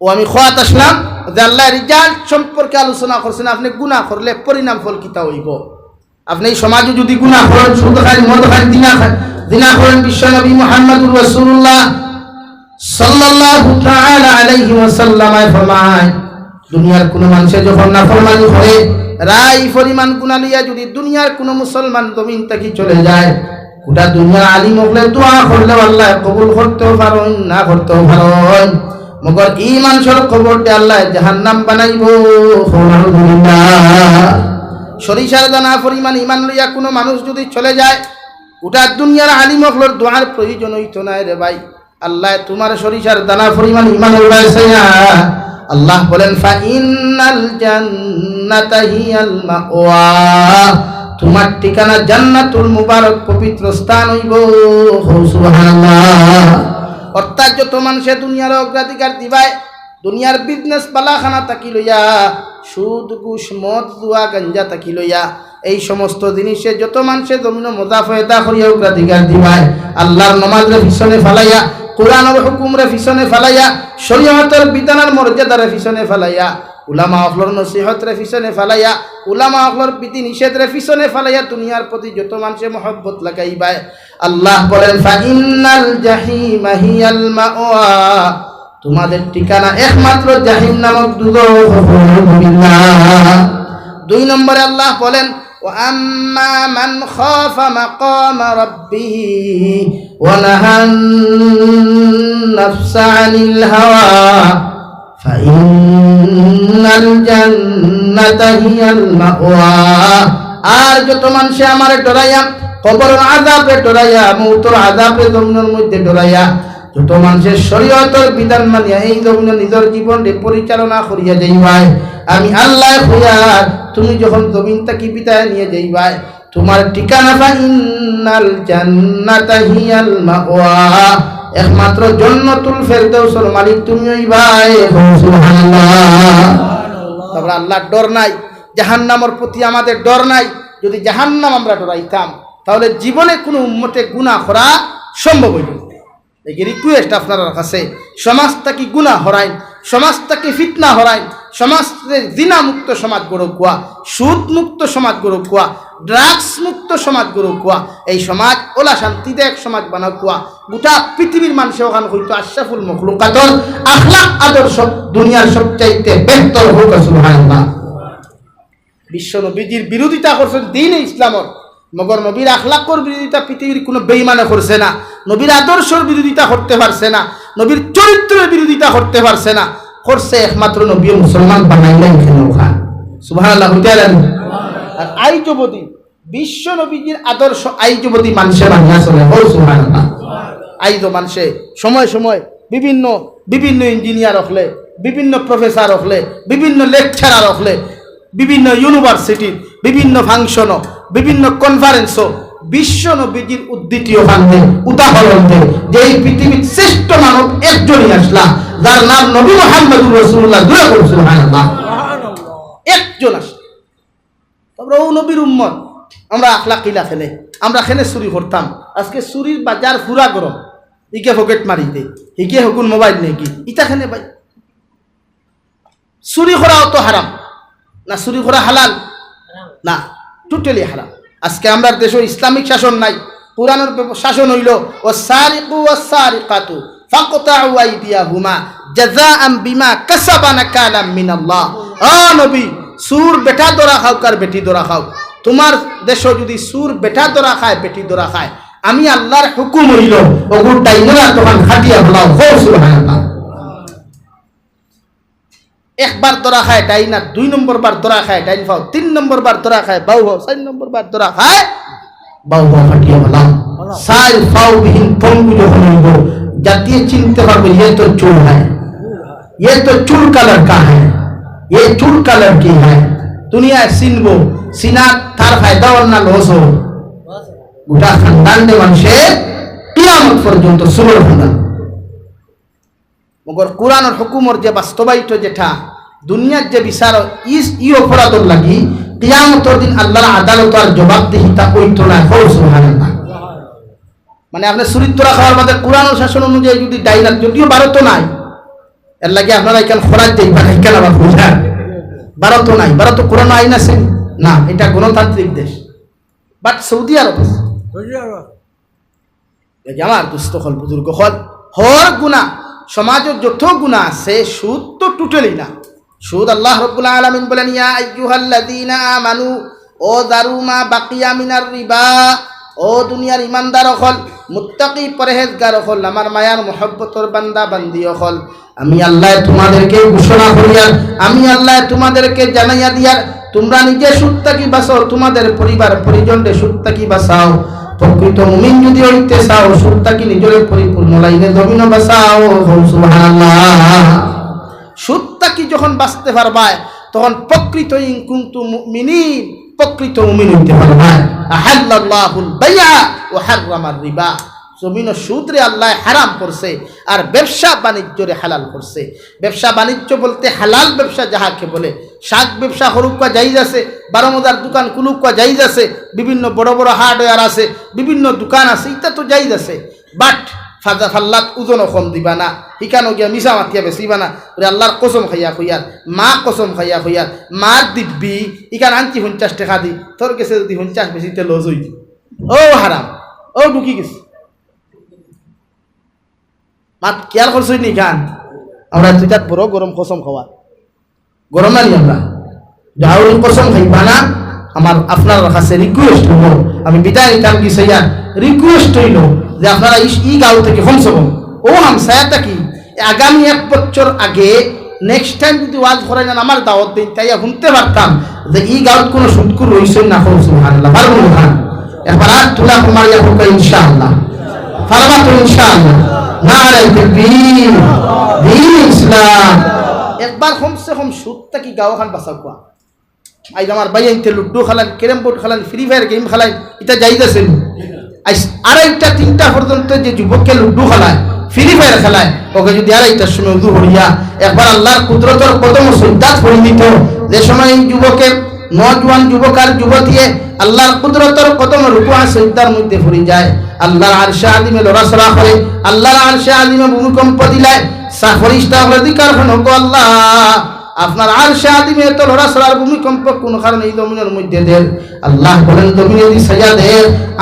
ও আমি খোয়াত আসলাম যে আল্লাহ রিজাল্ট সম্পর্কে আলোচনা করছেন। আপনি গুনাহ করলে পরিণাম ফল কিতা হইব। আপনি এই সমাজে যদি গুনাহ করেন, সুদ খান, মদ খান, জিনা করেন, বিশ্বনবী মুহাম্মদুর রাসূলুল্লাহ সাল্লাল্লাহু তাআলা আলাইহি ওয়াসাল্লাম ফরমায় দুনিয়ার কোন মানুষে যখন নাফরমানি করে রাই পরিমাণ গুনাহ লিয়া যদি দুনিয়ার কোন মুসলমান জমিন থেকে চলে যায়, গোটা দুনিয়ার আলিম হলে দোয়া করলে আল্লাহ কবুল করতেও পারেন, না করতেও পারেন, মগর এই মানুষের খবরটা আল্লাহ জাহান্নাম বানাইব। সরিষার দানা পরিমাণ ইমান লইয়া কোনো মানুষ যদি চলে যায়, গোটা দুনিয়ার আলিম হকলর দোয়ার প্রয়োজন হইতো না রে ভাই। আল্লাহ তোমার সরিষার দানা পরিমাণ ইমান উড়াইছে না। আল্লাহ বলেন ফা ইন্নাল জান্নাতা হিয়াল মাওয়া, তোমার ঠিকানা জান্নাতুল মুবারক পবিত্র স্থান হইব। সুবহানাল্লাহ। অর্থাৎ যত মানুষে দুনিয়ার অগ্রাধিকার দিবায়, দুনিয়ার বিজনেস বালাখানা তাকি লইয়া, সুদ ঘুষ মদ জুয়া গাঞ্জা তাকি লইয়া, এই সমস্ত জিনিসে যত মানুষে জমিন মজা ফয়দা করিয়া অগ্রাধিকার দিবায়, আল্লাহর নমাজরে পিছনে ফালাইয়া, কোরআনের হুকুমরে পিছনে ফালাইয়া, শরীয়তের বিধানের মর্যাদারে পিছনে ফালাইয়া, উলামা অখলর নসিহতরে পিছনে ফালাইয়া, উলামা অখলর বিধি নিষেধরে পিছনে ফালাইয়া দুনিয়ার প্রতি যত মানুষে মহব্বত লাগাইবায়, আল্লাহ বলেন ফা ইন্নাল জাহিমা হিয়াল মাওয়া, তোমাদের ঠিকানা একমাত্র জাহিম নামক দুজখ। 2 নম্বরে আল্লাহ বলেন ওয়া আম্মা মান খাফা মাকামা রাব্বিহি ওয়া নাহান নাফসা আনিল হাওয়া ফা ইন্নাল জান্নাতা হিয়াল মাওয়া। আর যত মানুষ আমারে ডরাইয়া, কবরের আযাবে ডরাইয়া, মউতের আযাবে জমিনের মধ্যে ডরাইয়া, যত মানুষের শরীয়তের বিধান মানিয়া এই জমিনে নিজের জীবনকে পরিচালনা করিয়া যাইবাই, আমি আল্লাহ খুয়ার তুমি যখন জমিন থেকে বিদায় নিয়ে যাইবাই, তোমার ঠিকানা ফা ইন্নাল জান্নাতা হিয়াল মাওয়া, একমাত্র জান্নাতুল ফেরদাউসের মালিক তুমি হইবাই। সুবহানাল্লাহ। তারপর আল্লাহর ডর নাই, জাহান্নামের প্রতি আমাদের ডর নাই। যদি জাহান্নাম আমরা ডরাইতাম, তাহলে জীবনে কোনো উম্মতে গুনাহ করা সম্ভব হইত। এই রিকোয়েস্ট আপনার কাছে, সমাজটাকে গুনাহ হরাইন, সমাজটাকে ফিতনা হরাইন, সমাজে জিনা মুক্ত সমাজ গড়ে কুয়া, সুদ মুক্ত সমাজ গড়ে কুয়া, ড্রাগস মুক্ত সমাজ গড়ে কুয়া, এই সমাজ ওলা শান্তিদায়ক সমাজ বানাও কুয়া, গোটা পৃথিবীর মানুষ ওখান হইতো আশরাফুল মখলুকাতর আখলাক আদর্শ দুনিয়ার সবচাইতে বেহতর হোক। সুবহানাল্লাহ। বিশ্ব নবীজির বিরোধিতা করছেন দ্বীন ইসলামর, মগর নবীর আখলাকর বিরোধিতা পৃথিবীর কোনো বেঈমানে করছে না, নবীর আদর্শের বিরোধিতা করতে পারছে না, নবীর চরিত্রের বিরোধিতা করতে পারছে না, করছে একমাত্র নবী মুসলমান বানাইলেন খান। সুবহানাল্লাহ। আর আই যুবতী বিশ্ব নবীজির আদর্শ আই যুবতী মানুষের বানিয়া চলে। সুবহানাল্লাহ। আই তো মানুষে সময় সময় বিভিন্ন বিভিন্ন ইঞ্জিনিয়ার হলে, বিভিন্ন প্রফেসর হলে, বিভিন্ন লেকচারার হলে, বিভিন্ন ইউনিভার্সিটির বিভিন্ন ফাংশনও, বিভিন্ন কনফারেন্সও বিশ্ব নবীজির উদ্ধৃতিও ফানতে উদাহরণ দেয় যে এই পৃথিবীর শ্রেষ্ঠ মানব একজনই আসলা, যার নাম নবী মুহাম্মদুর রাসূলুল্লাহ। সুবহানাল্লাহ। একজন আসলে তারপরে ও নবীর উম্মত। আমরা আখলাকিলা খেলে, আমরা খেলে চুরি করতাম, আজকে চুরির বাজার পুরা গরম, ইকে পকেট মারিতে, ইকে হকুন মোবাইল নেকি, ইটা খেলে ভাই চুরি করা অত হারাম না, চুরি করা হালাল না, টোটালি হারাম। আজকে আমরা দেশে ইসলামিক শাসন নাই, পুরানোর শাসন হইল ও সারিকু ওয়াস সারিকাতু ফাকতাউ আইদিয়াহুমা জাযাআন বিমা কাসাবা নাকালাম মিনাল্লাহ। ও নবী, সুর বেটা দরা খাও কার বেটি দরা খাও, তোমার দেশ যদি সুর বেটা দরা খায় বেটি দরা খায়, আমি আল্লাহর হুকুম হইল ওগুর টাইমরা তখন খাটিয়া বলাও। সুবহানাল্লাহ। একবার দরা খায় ডাইন, না 2 নম্বর বার দরা খায় ডাইন ফাও, 3 নম্বর বার দরা খায় বাউ ফাও, 4 নম্বর বার দরা খায় বাউ ফাও ফাটিয়ে বলাম। সাই ফাও বিহীন পঙ্গু যখন হইব, জাতীয় চিনতে পারবে ये तो चूल है, ये तो चूल कलर का है, ये चूल कलर की है। দুনিয়ায় চিনবো, চিনা তার ফায়দা আর না লস হো, গোটা খানদান দে মানুষে কিয়ামত পর্যন্ত সুবর খানদান। মগর কোরআনের হুকুমর যে বাস্তবায়িত যেটা দুনিয়ার যে বিচার ই অপরাধর লাগি কিয়ামতের দিন আল্লাহর আদালত আর জবাবদিহিতা হইতো না। সুবহানাল্লাহ। মানে আপনি চুরিত্র খাওয়ার বাদে কোরআনের শাসন অনুযায়ী যদি ডাইনার যদিও ভারত নাই, এর লাগে আপনারা এখানে খোরাক দেখবেন, এখানে আবার বুঝান ভারত নাই, ভারত কোরআন আইন আছে না, এটা গণতান্ত্রিক দেশ, বাট সৌদি আরব আছে। আমার দুস্থ হল বুজুর্গ হল হর গুণা, সমাজের যত গুণা আছে সুদ তো টোটালি না। সুদ আল্লাহ রাব্বুল আলামিন বলেন ইয়া আইয়ুহাল্লাযীনা আমানু ও দারু মা বাকিয়া মিনার রিবা, ও দুনিয়ার ইমানদার হল, মুত্তাকি পরহেজগার হল, আমার মায়ার মহব্বতর বান্দা বান্দি হল, আমি আল্লাহ তোমাদেরকে ঘোষণা করিয়ার, আমি আল্লাহ তোমাদেরকে জানাইয়া দিয়ার, তোমরা নিজে সুদ থাকি বাঁচাও, তোমাদের পরিবার পরিজনরে সুদ থাকি বাঁচাও। প্রকৃত মুমিন যদি হইতে চাও, সুদ থাকি নিজের পরিপূর্ণ লাইনে জমিন বাঁচাও। সুবহানাল্লাহ। সুদ থাকি যখন বাঁচতে পারবা তখন প্রকৃত ইন কুনতুম মুমিনিন, প্রকৃত মুমিন হইতে পারবা। আহাল্লাল্লাহুল বাইআ ওয়া হাররামার রিবা। জমিন সুদরে আল্লাহ হারাম করছে আর ব্যবসা বাণিজ্যরে হালাল করছে। ব্যবসা বাণিজ্য বলতে হালাল ব্যবসা যাহাকে বলে, শাক ব্যবসা হরুকা জাইজ আছে, 12 মজার দোকান কুলুকা জাইজ আছে, বিভিন্ন বড় বড় হার্ডওয়্যার আছে, বিভিন্ন দোকান আছে, এটা তো জাইজ আছে। বাট ফাজা ফাল্লাত ওজনও কম দিবা না, হিকানো গিয়া মিশা মাতিয়া বেশিবা না। ওরে আল্লাহর কসম খাইয়া খুইয়ার, মা কসম খাইয়া খুইয়ার, মা দিব্যি ইকান আনছি 50 টাকা দি, তোর কাছে যদি 50 বেশিতে লজ হইত, ও হারাম, ও ঢুকি গেছে। মাত খেয়াল করছই নি গান, আমরা দুইটা বড় গরম কসম খাওয়া গরম আনি আমরা যাওয়ার কসম খাইবা না। আমার আপনার কাছে রিকোয়েস্ট হলো, আমি বিদায় নিতাম কি সাইয়া রিকোয়েস্ট হইল যে আপনারা ই গাঁও থেকে কমসে কম ও হামসায়াটা কি আগামী 1 বছর আগে নেক্সট টাইম যদি ওয়াজ করাই না আমার দাওয়াত দিন, তাই শুনতে পারতাম যে ই গাঁৱত কোনো সুদকুর রইছে না। সুবহানাল্লাহ। পারবো না একবার আর তুলা কুমারিয়া হোক ইনশাআল্লাহ, পারবা তো ইনশাআল্লাহ। নারে তাকবীর, দ্বীন ইসলাম। একবার কমসে কম সুদটা কি গাঁও খান বাঁচাও কোয়া। আজ আমার ভাই আনতে লুডু খেলান, ক্যারাম বোর্ড খেলান, ফ্রি ফায়ার গেম খেলান, এটা যাইজ আছে। আজ 2:30 3টা পর্যন্ত যে যুবককে লুডু খেলায়, ফ্রি ফায়ার খেলায়, ওকে যদি 2:30টার সময় উদু হইয়া একবার আল্লাহর কুদরতের কদম সজ্জাত করে দিত, যে সময় এই যুবকের নওজোয়ান যুবক আর যুবতীয়ে আল্লাহর কুদরতের কদম রুকুআ সিজদার মধ্যে পড়ে যায়, আল্লাহর আরশে আযিমে লড়াচড়া করে, আল্লাহর আরশে আযিমে ভূমিকম্প দিলায়, ফেরেশতা অধিকার হনক আল্লাহ আপনার আরশে আযিমে এত লড়াচড়ার ভূমিকম্প কোন কারণে এই জমিনের মধ্যে দেন। আল্লাহ বলেন জমিনে দি সাজা দে,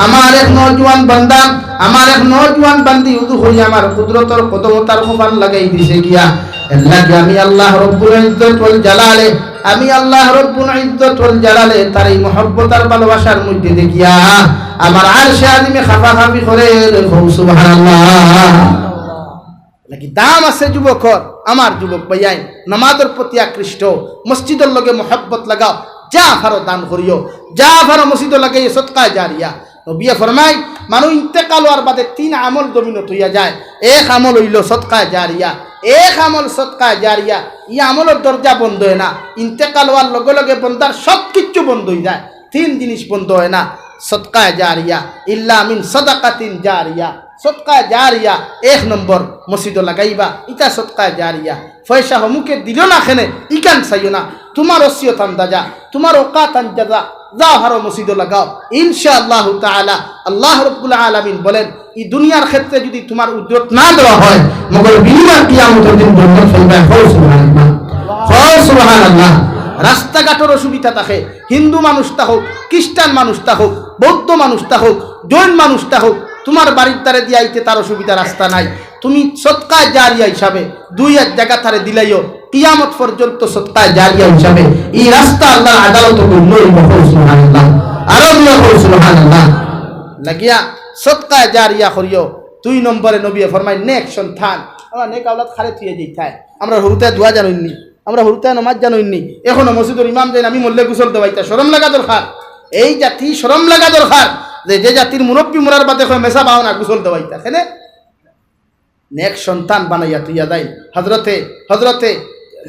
আমার এক নওজোয়ান বান্দা, আমার এক নওজোয়ান বান্দি উযু হই আমার কুদরতের কদম তার কপাল লাগাই দিছে গিয়া। আল্লাহ আমি আল্লাহ রব্বুল ইজ্জত ওয়াল জালালে, আমি আল্লাহ রব্বুল ইজ্জত ওয়াল জালালে তার এই মহব্বত আর ভালোবাসার মধ্যে দেখিয়া আমার আরশে আযিমে খাফাখাফি করে। সুবহানাল্লাহ। নাকি দাম আছে যুবকর, আমার যুবক ভাইয়াই নামাজের প্রতি আকৃষ্ট, মসজিদের লগে মহব্বত লাগাও, যা পারো দান করিও, যা পারো মসজিদ লাগে সদকা জারিয়া। নবী ফরমায় মানুষ ইন্তেকাল হওয়ার বাদে 3 আমল জমিনত হইয়া যায়। এক আমল হইল সদকা জারিয়া, এক আমল সদকা জারিয়া। ই আমলের দরজা বন্ধ হয় না, ইন্তেকাল হওয়ার লগে লগে বন্দার সব কিছু বন্ধ হয়ে যায়। 3 জিনিস বন্ধ হয় না, সদকা জারিয়া ইল্লা মিন সাদাকাতিন জারিয়া। সদকা জারিয়া 1 নম্বর মসজিদ লাগাইবা, ইটা সদকা জারিয়া। পয়সা হমুকে দিল না খেনে ইকান চাইও না, তোমার ওসিয়ত আন্দাজা, তোমার ওকাত আন্দাজা, যা হারো মসজিদ লাগাও ইনশাআল্লাহ তাআলা। আল্লাহ রাব্বুল আলামিন বলেন এই দুনিয়ার ক্ষেত্রে যদি তোমার উদ্রত না দেওয়া হয়, মগর বিনিময় কিয়ামতের দিন জান্নাত পাইবা। সুবহানাল্লাহ, সুবহানাল্লাহ। রাস্তাঘাটের অসুবিধা থাকে, হিন্দু মানুষটা হোক, খ্রিস্টান মানুষটা হোক, বৌদ্ধ মানুষটা হোক, জৈন মানুষটা হোক, তোমার বাড়ির দ্বারে দিয়ে আইতে তার অসুবিধা রাস্তা নাই, তুমি সদকা জারিয়া হিসাবে 2 জায়গা তারে দিলাইও, কিয়ামত পর্যন্ত সদকা জারিয়া হিসাবে এই রাস্তা আল্লাহর আদালত করলই। সুবহানাল্লাহ, আরো দিয়া সুবহানাল্লাহ। লাগিয়া সদকা জারিয়া করিও। 2 নম্বরে নবী ফরমায় নেক সন্তান, আমরা নেক আওলাদ খালে থুয়ে যাইতায়। আমরা হরুতে দোয়া জানোইনি, আমরা হরুতে নামাজ জানোইনি, এখনো মসজিদের ইমাম যাই আমি মরলে গোসল দেওয়াইতা। শরম লাগা দরকার, এই জাতি শরম লাগা দরকার যে জাতির মুরব্বী মরার বাদে মেসা বাও না গোসল দেওয়াইতা। কেন নেক সন্তান বানাইয়া তুইয়া দেয়। হজরতে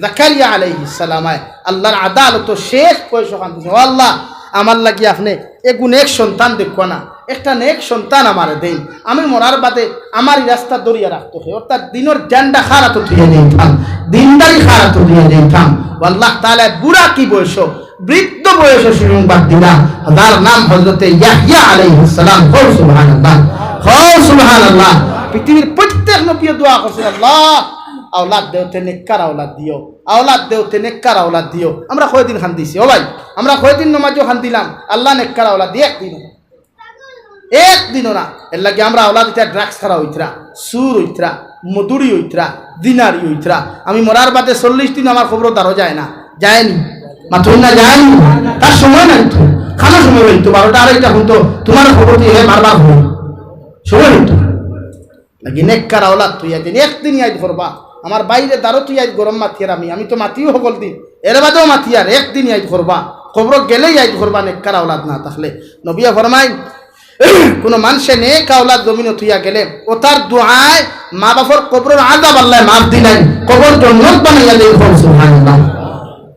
জাকারিয়া আলাইহিস সালামায় আল্লাহর আদালত শেষ পয়সা কান্দিছে, ও আল্লাহ আমার লাগি আপনি এগু নেক সন্তান দেখো না, একটা নেক সন্তান আমার দেন, আমি মরার বাদে আমার রাস্তা দরিয়া রাখতে হয়, অর্থাৎ দিনের জান্ডা খারাপ থুয়ে যেতাম, দিনদারি খারাপ দিয়ে যেতাম। আল্লাহ তাআলা বুড়া কি বয়স, বৃদ্ধ বয়সে সংবাদ দিলাম, তার নাম হযরতে ইয়াহইয়া আলাইহিস সালাম। সুবহানাল্লাহ, সুবহানাল্লাহ। পৃথিবীর প্রত্যেক নবী দোয়া করছেন, আল্লাহ আওলাদ দেওতে নেককার আওলাদ দিও, আওলাদ দেওতে নেককার আওলাদ দিও। আমরা কয়দিন খান দিছি ও ভাই, আমরা কয়দিন নমাজও খান দিলাম, আল্লাহ নেককার আওলাদ দিয়ে একদিনও না। এর লাগে আমরা আওলাদ ইটা ড্রাগস খারা হইতরা, সুর হইতরা, মধুরি হইতরা, দিনারি হইতরা। আমি মরার বাদে 40 দিন আমার খবর দাঁড়ো যায় না, যায়নি মাত্র না, যায়নি, তার সময় নাই তো, খানা সময় হইতো 12টা 2:30 হতো, তোমার খবর দিয়ে বারবার হই সময় হইতো। নাকি নেককার আওলাদ তুই আইতেন, একদিন আইত করবা। আমার বাইরে দাঁড়ো তুই আইত গরম মাতিয়ার, আমি তো মাতিও সকল দিন, এর বাদেও মাতিয়ার, একদিন আইত করবা। কবর গেলেই আইজ করবা নেককার আওলাদ না থাকলে। নবিয়া ফরমাই কোনো মানুষে নেক আওলাদ জমিনে থুইয়া গেলে ও তার দোয়ায় মা বাপর কবরের আযাব আল্লাহ মাফ দিলেন, কবর জান্নাত বানাইয়া দেন। সুবহানাল্লাহ।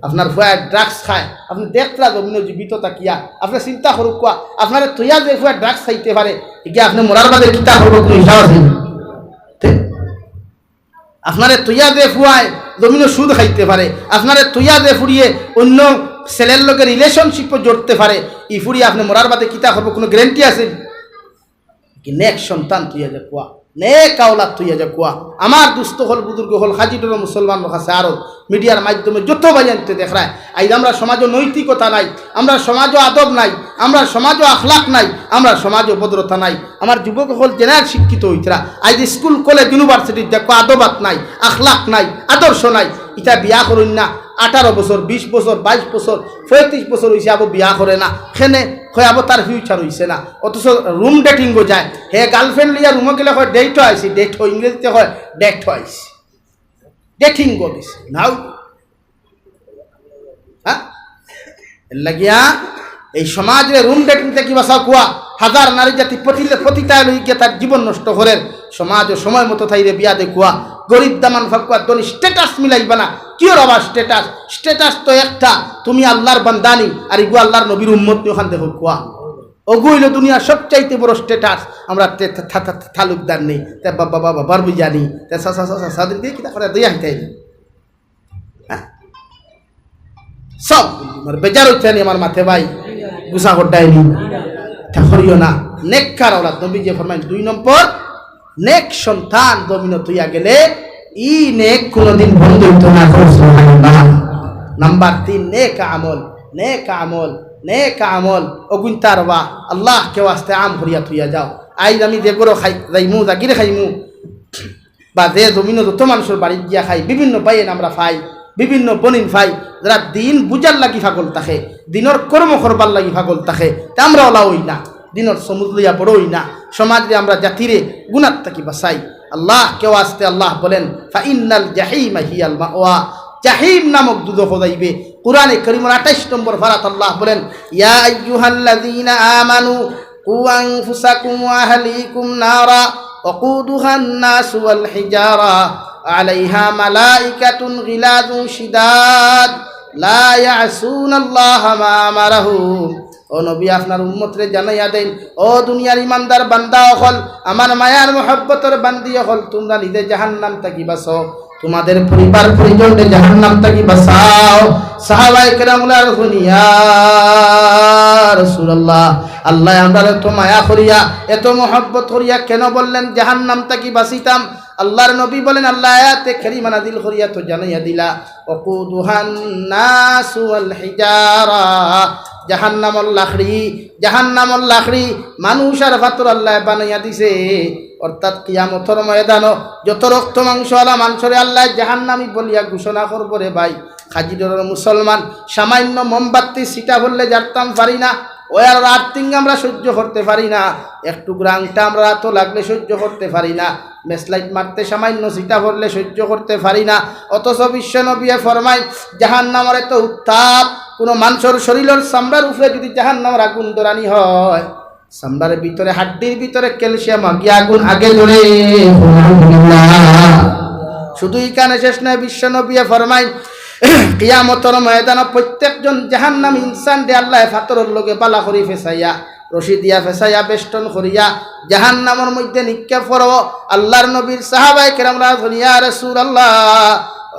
আপনার ফুয়া ড্রাগস খায়, আপনি দেখলা জমিনে জীবিত তাকিয়া আপনি চিন্তা করুক কোয়া আপনার থুইয়া যে ফুয়া ড্রাগস খাইতে পারে এগিয়ে আপনি মরার বাদে কিতা করবো কোনো হিসাব আছে? আপনারে তুইয়া দে ফুয়ায় জমিনে সুদ খাইতে পারে, আপনারে তুইয়া দে ফুরিয়ে অন্য ছেলের লোকে রিলেশনশিপও জড়তে পারে, ই ফুরিয়ে আপনি মরার বাদে কিতা করবো কোনো গ্যারেন্টি আছে? কি নেক সন্তান তুইয়া যে কুয়া, নেক আওলাদ তুইয়া যে কুয়া। আমার দুস্থ হল বুজুর্গ হল হাজিডর মুসলমান কাছে আরো মিডিয়ার মাধ্যমে যত বাজানতে দেখায় আজ আমরা সমাজও নৈতিকতা নাই, আমরা সমাজও আদব নাই, আমরা সমাজও আখলাক নাই, আমরা সমাজও ভদ্রতা নাই। আমার যুবক হল জেনারেল শিক্ষিত হইতরা আজ স্কুল কলেজ ইউনিভার্সিটির দেখো আদবাত নাই, আখলাক নাই, আদর্শ নাই। ইটা বিয়া করুন না 18 বছর 20 বছর 22 বছর 35 বছর হয়েছে আবো বিয়া করে না, সেনে হয় আবো তার ফিউচার হয়েছে না। অথচ রুম ডেটিংও যায়, হে গার্লফ্রেন্ড লিয়া রুমে গেলে হয় ডেট হয়েছি, ডেট হয় ইংরেজিতে হয় ডেট হয়েছে, ডেটিং করেছে নাও। হ্যাঁ লাগিয়া এই সমাজে রুম ডেটিং থেকে বাঁচাও কুয়া হাজার নারী জাতি পতিতায় লইকে তার জীবন নষ্ট করে সমাজ ও সময় মতো থাইরে বিয়া দে কুয়া। গরিব দামান ফাকুয়া দনি স্ট্যাটাস মিলাইবা না, কিয় আবার স্ট্যাটাস? স্ট্যাটাস তো একটা, তুমি আল্লাহর বান্দানি আর ইগু আল্লাহর নবীর উম্মত নিয়ে ওখান দেখো কুয়া। ওগুইল দুনিয়ার সবচাইতে বড় স্ট্যাটাস। আমরা তালুকদার নেই, তে বাবা বাবা বারবু জানি, তে সাদের দিয়ে কিনা করে দিয়ে হাইতে হ্যাঁ সব বেজার হচ্ছে নি আমার মাথে ভাই গুসা হটায়নি ঠাকুরিও না। নেককার ওরা নবী যে ফরমাইন 2 নম্বর নেক সন্তান জমিন তুইয়া গেলে ই নেক কোনদিন বন্ধ হইতো না। সুবহানাল্লাহ। নাম্বার 3 নেক আমল, নেক আমল, নেক আমল অগুন তারবা আল্লাহ কে ওয়াস্তে আম করিয়া তুইয়া যাও। আইজ আমি যেগুলো খাই যাইমু জাগিরে খাইমু বা যে জমিন যত মানুষের বাড়ি গিয়া খাই বিভিন্ন পাইয়েন আমরা পাই, বিভিন্ন বনিন ফাই যারা দিন বুঝার লাগি ফাগল থাকে, দিনের কর্ম করবার লাগি ফাগল থাকে, তা আমরা ওলা হই না, দিনের সমুদ্র লইয়া বড় হই না, সমাজে আমরা জাতিরে গুনার থাকি বাঁচাই। আল্লাহ কেউ আসতে আল্লাহ বলেন ফাইন্নাল জাহিমা হিয়াল মাওয়া, জাহিম নামক দুদক যাইবে। কুরআনে কারীমের 28 নম্বর ফারাত আল্লাহ বলেন ইয়া আইয়ুহাল্লাযীনা আমানু কু আনফুসাকুম ওয়া আহলিকুম নারা ওয়াকুদুহান নাস ওয়াল হিজারা আলাইহা মালাইকাতুন গিলাযুন শিদাদ লা ইয়াসুনাল্লাহা মা আমারাহুম। ও নবী আপনার উম্মতরে জানাইয়া দেন, ও দুনিয়ার ইমানদার বান্দা হল, আমার মায়ার মহব্বতের বান্দি হল, তোমরা নিজে জাহান্নাম থাকি বাঁচো, তোমাদের পরিবার পরিজনকে জাহান্নাম থাকি বাঁচাও। সাহাবায়ে কেরামরা শুনিয়া রাসূলুল্লাহ আল্লাহ আমরা এত মায়া করিয়া এত মহব্বত করিয়া কেন বললেন জাহান্নাম থাকি বাঁচিতাম? আল্লাহর নবী বলেন আল্লাহ আয়াতে কারিমা নাযিল করিয়া তো জানাইয়া দিলা ওয়াকুদুহান নাস ওয়াল হিজারা, জাহান্নামুল লাখড়ি, জাহান্নামুল লাখড়ি মানুষ আর পাথর আল্লাহ বানাইয়া দিছে। অর্থাৎ কিয়ামতের ময়দানও যত রক্ত মাংসওয়ালা মানুষরে আল্লাহ জাহান্নামী বলিয়া ঘোষণা করব রে ভাই। খাজিডর মুসলমান সামান্য মোমবাতি সিটা বললে জানতাম পারি না, ওই আর আর্থিং আমরা সহ্য করতে পারি না, একটু গ্রাংটা আমরা তো লাগলে সহ্য করতে পারি না, মেসলাইট মারতে সামান্য সিটা ভরলে সহ্য করতে পারি না। অথচ বিশ্ব নবী ফরমায় জাহান্নামের এত উত্তাপ, কোনো মানুষের শরীরের চামড়ার উপরে যদি জাহান্নামের আগুন ধরানি হয়, চামড়ার ভিতরে হাড্ডির ভিতরে ক্যালসিয়াম আগিয়ে আগুন আগে ধরে। শুধু এখানে শেষ নয়, বিশ্ব নবী ফরমায় কিয়ামতের ময়দানে প্রত্যেকজন জাহান্নামী ইনসান দে আল্লাহ ফাতরের লগে বালা করি ফেসাইয়া রশি দিয়া ফেসাইয়া বেষ্টন করিয়া জাহান্নামের মধ্যে নিক্ষেপ করব। আল্লাহর নবীর সাহাবায়ে কেরামরা ইয়া রাসূলুল্লাহ,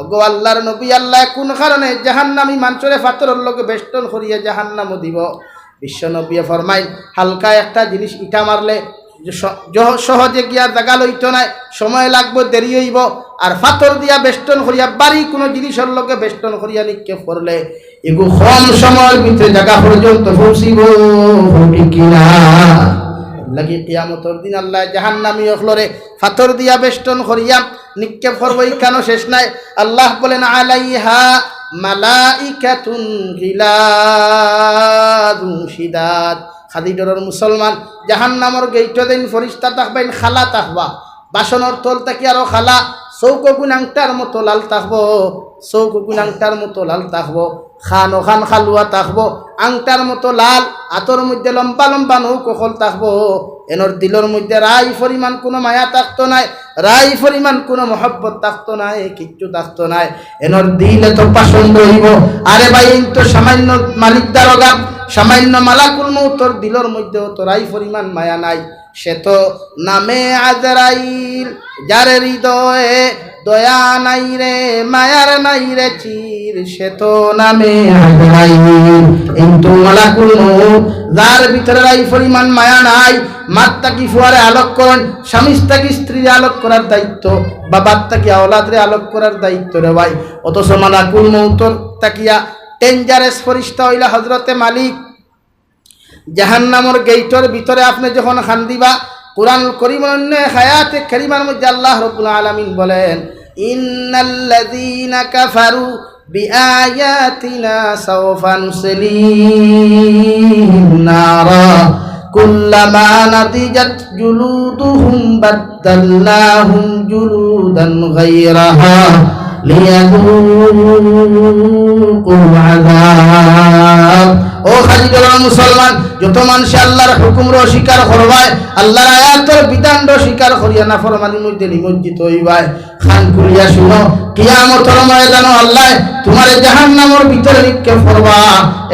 ওগো আল্লাহর নবী, আল্লাহ কোন কারণে জাহান্নামী মানুষরে ফাতরের লগে বেষ্টন করিয়া জাহান্নামে দিব? বিশ্ব নবী ফরমাইন হালকা একটা জিনিস ইটা মারলে সহজে গিয়া জাগা লইতো নাই, সময় লাগবে, দেরি হইব। আর ফাতর দিয়া বেষ্টন করিয়া বাড়ি কোনো জিনিসের লোকে বেষ্টন করিয়া নিক্ষেপ করলে এগু কম সময়ের ভিতরে জায়গা পর্যন্ত পৌঁছিব কিনা। লাগি কিয়ামতের দিন আল্লাহ জাহান্নামী অখলরে ফাতর দিয়া বেষ্টন করিয়া নিক্ষেপ করব, কেন শেষ নাই। আল্লাহ বলেন আলাইহা মালাইকাতুন গিলাযুন শিদাদ। খাদিজর মুসলমান জাহান্নামের গেইট দিন ফরিস্তা থাকবেন, খালা থাকবা, বাসনের তল থেকে আরো খালা, চৌকো গুণ আংটার মতো লাল থাকবো। চৌকুকুন আংটার মতো লাল থাকবো, খান ও খান খালুয়া থাকবো আংটার মতো লাল, আতর মধ্যে লম্বা লম্বা নৌকখল থাকবো। এনর দিলর মধ্যে রাই পরিমাণ কোনো মায়া থাকতো নাই, রাই পরিমাণ কোনো মহব্বত থাকতো নাই, কিচ্ছু থাকতো নাই। এনর দিলে তো পছন্দ হইব। আরে ভাই এই তো সামান্য মালিক দারোগা, সামান্য মালাকুল মৌতর দিলর মধ্যেও তো রাই পরিমাণ মায়া নাই। সে তো নামে আজরাইল, যার হৃদয়ে দয়া নাই রে মায়ার নাই রে চির, সে তো নামে আজরাইল। কিন্তু মালাকুল মৌত যার ভিতরে রাই পরিমাণ মায়া নাই, মাত্তাকি ফুয়ারে আলোক করেন, স্বামীস্তাকি স্ত্রীর আলোক করার দায়িত্ব, বাবাত্তাকি আওলাদরে আলোক করার দায়িত্ব রে ভাই। অথচ মালাকুল মৌতর তাকিয়া ডেঞ্জারাস ফরিস্তা হইলা হজরতে মালিক। জাহান্নামের গেইটর ভিতরে আপনি যখন খান দিবা, কুরআন কারীমের হায়াতে কারিমার মধ্যে আল্লাহ রাব্বুল আলামিন বলেন, ইন্নাল্লাযীনা কাফারু বিআয়াতিনা সাওফা নুসলিহিম নারা কুল্লামা নাদিজাত জুলুদুহুম বাদদালনাহুম জুলুদান গায়রাহা লিয়াযুকুল আযাব। ও খালিদুল মুসলমান, যত মানুষ আল্লাহর হুকুমর অস্বীকার করবায়, আল্লাহর আয়াতের বিধান অস্বীকার করিয়া নাফরমানির মধ্যে নিমজ্জিত হইবায়, খান করিয়া শুনো, কিয়ামতের ময়দানে আল্লাহ তোমার জাহান্নামের ভিতরে নিক্ষেপ করবা।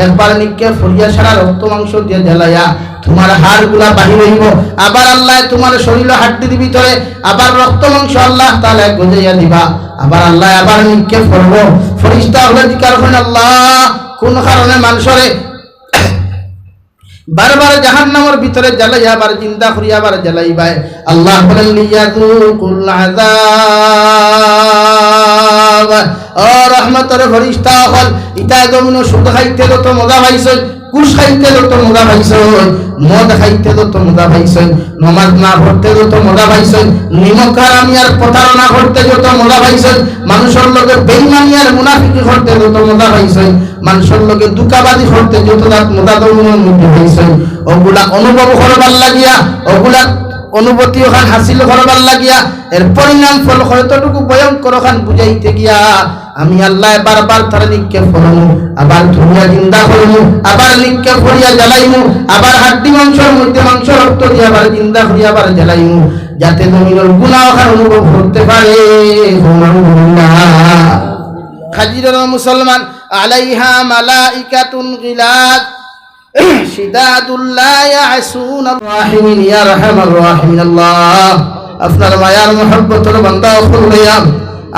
একবার নিক্ষেপ করিয়া সারা রক্ত মাংস দিয়ে জ্বালাইয়া তোমার হাড়গুলা বাহির হইব। আবার আল্লাহ তোমার শরীর হাড্ডির ভিতরে আবার রক্ত মাংস আল্লাহ তাআলা গজাইয়া দিবা। আবার আল্লাহ আবার নিক্ষেপ করব। ফেরেশতা হলে জিকার করেন, আল্লাহ কোন কারণে মানুষরে বারবার জাহান্নামের ভিতরে জ্বালাইয়া আবার জিন্দা করিয়া আবার জ্বালাইবায়? আল্লাহ বলেন, লিয়াযুকুল আযাব। ও রহমতের ফেরেশতা হল, ইতা জমিন সুদ খাইতে যত মজা পাইছেন, কুশ খাইতে যত মজা পাইছেন, মদ খাইতে যত মজা পাইছেন, নমাজ না পড়তে যত মজা পাইছেন, নিমক হারামি আর প্রতারণা করতে যত মজা পাইছেন, মানুষের লগে বেঈমানি আর মুনাফিকি করতে যত মজা পাইছেন, মানুষের লগে দুকাবাজি করতে যত মজা দৌড়ের মধ্যে পাইছেন, ওগুলা অনুভব করবার লাগিয়া, ওগুলা অনুভূতি ওখান হাসিল করবার লাগিয়া এর পরিণাম ফল কতটুকু ভয়ঙ্কর ওখান বুঝাইতে গিয়া আমি আল্লাহ বারবার তারা নিক্ষেপ করমু, আবার ধুইয়া জিন্দা করমু, আবার নিক্ষেপ করিয়া জ্বালাইমু, আবার হাড্ডি মাংসের মধ্যে মাংস রক্ত দিয়ে আবার জিন্দা করিয়া আবার জ্বালাইমু, যাতে জমিনের গুনাহ ওখান অনুভব করতে পারে। খাজির মুসলমান, আলাইহা মালাইকাতুন গিলাদ শিদাদুল্লাহ ইয়াসুনার রাহিমিন ইয়া রাহমার রাহিমিন। আল্লাহ আপনার মায়ার মহব্বতের বান্দা হইয়া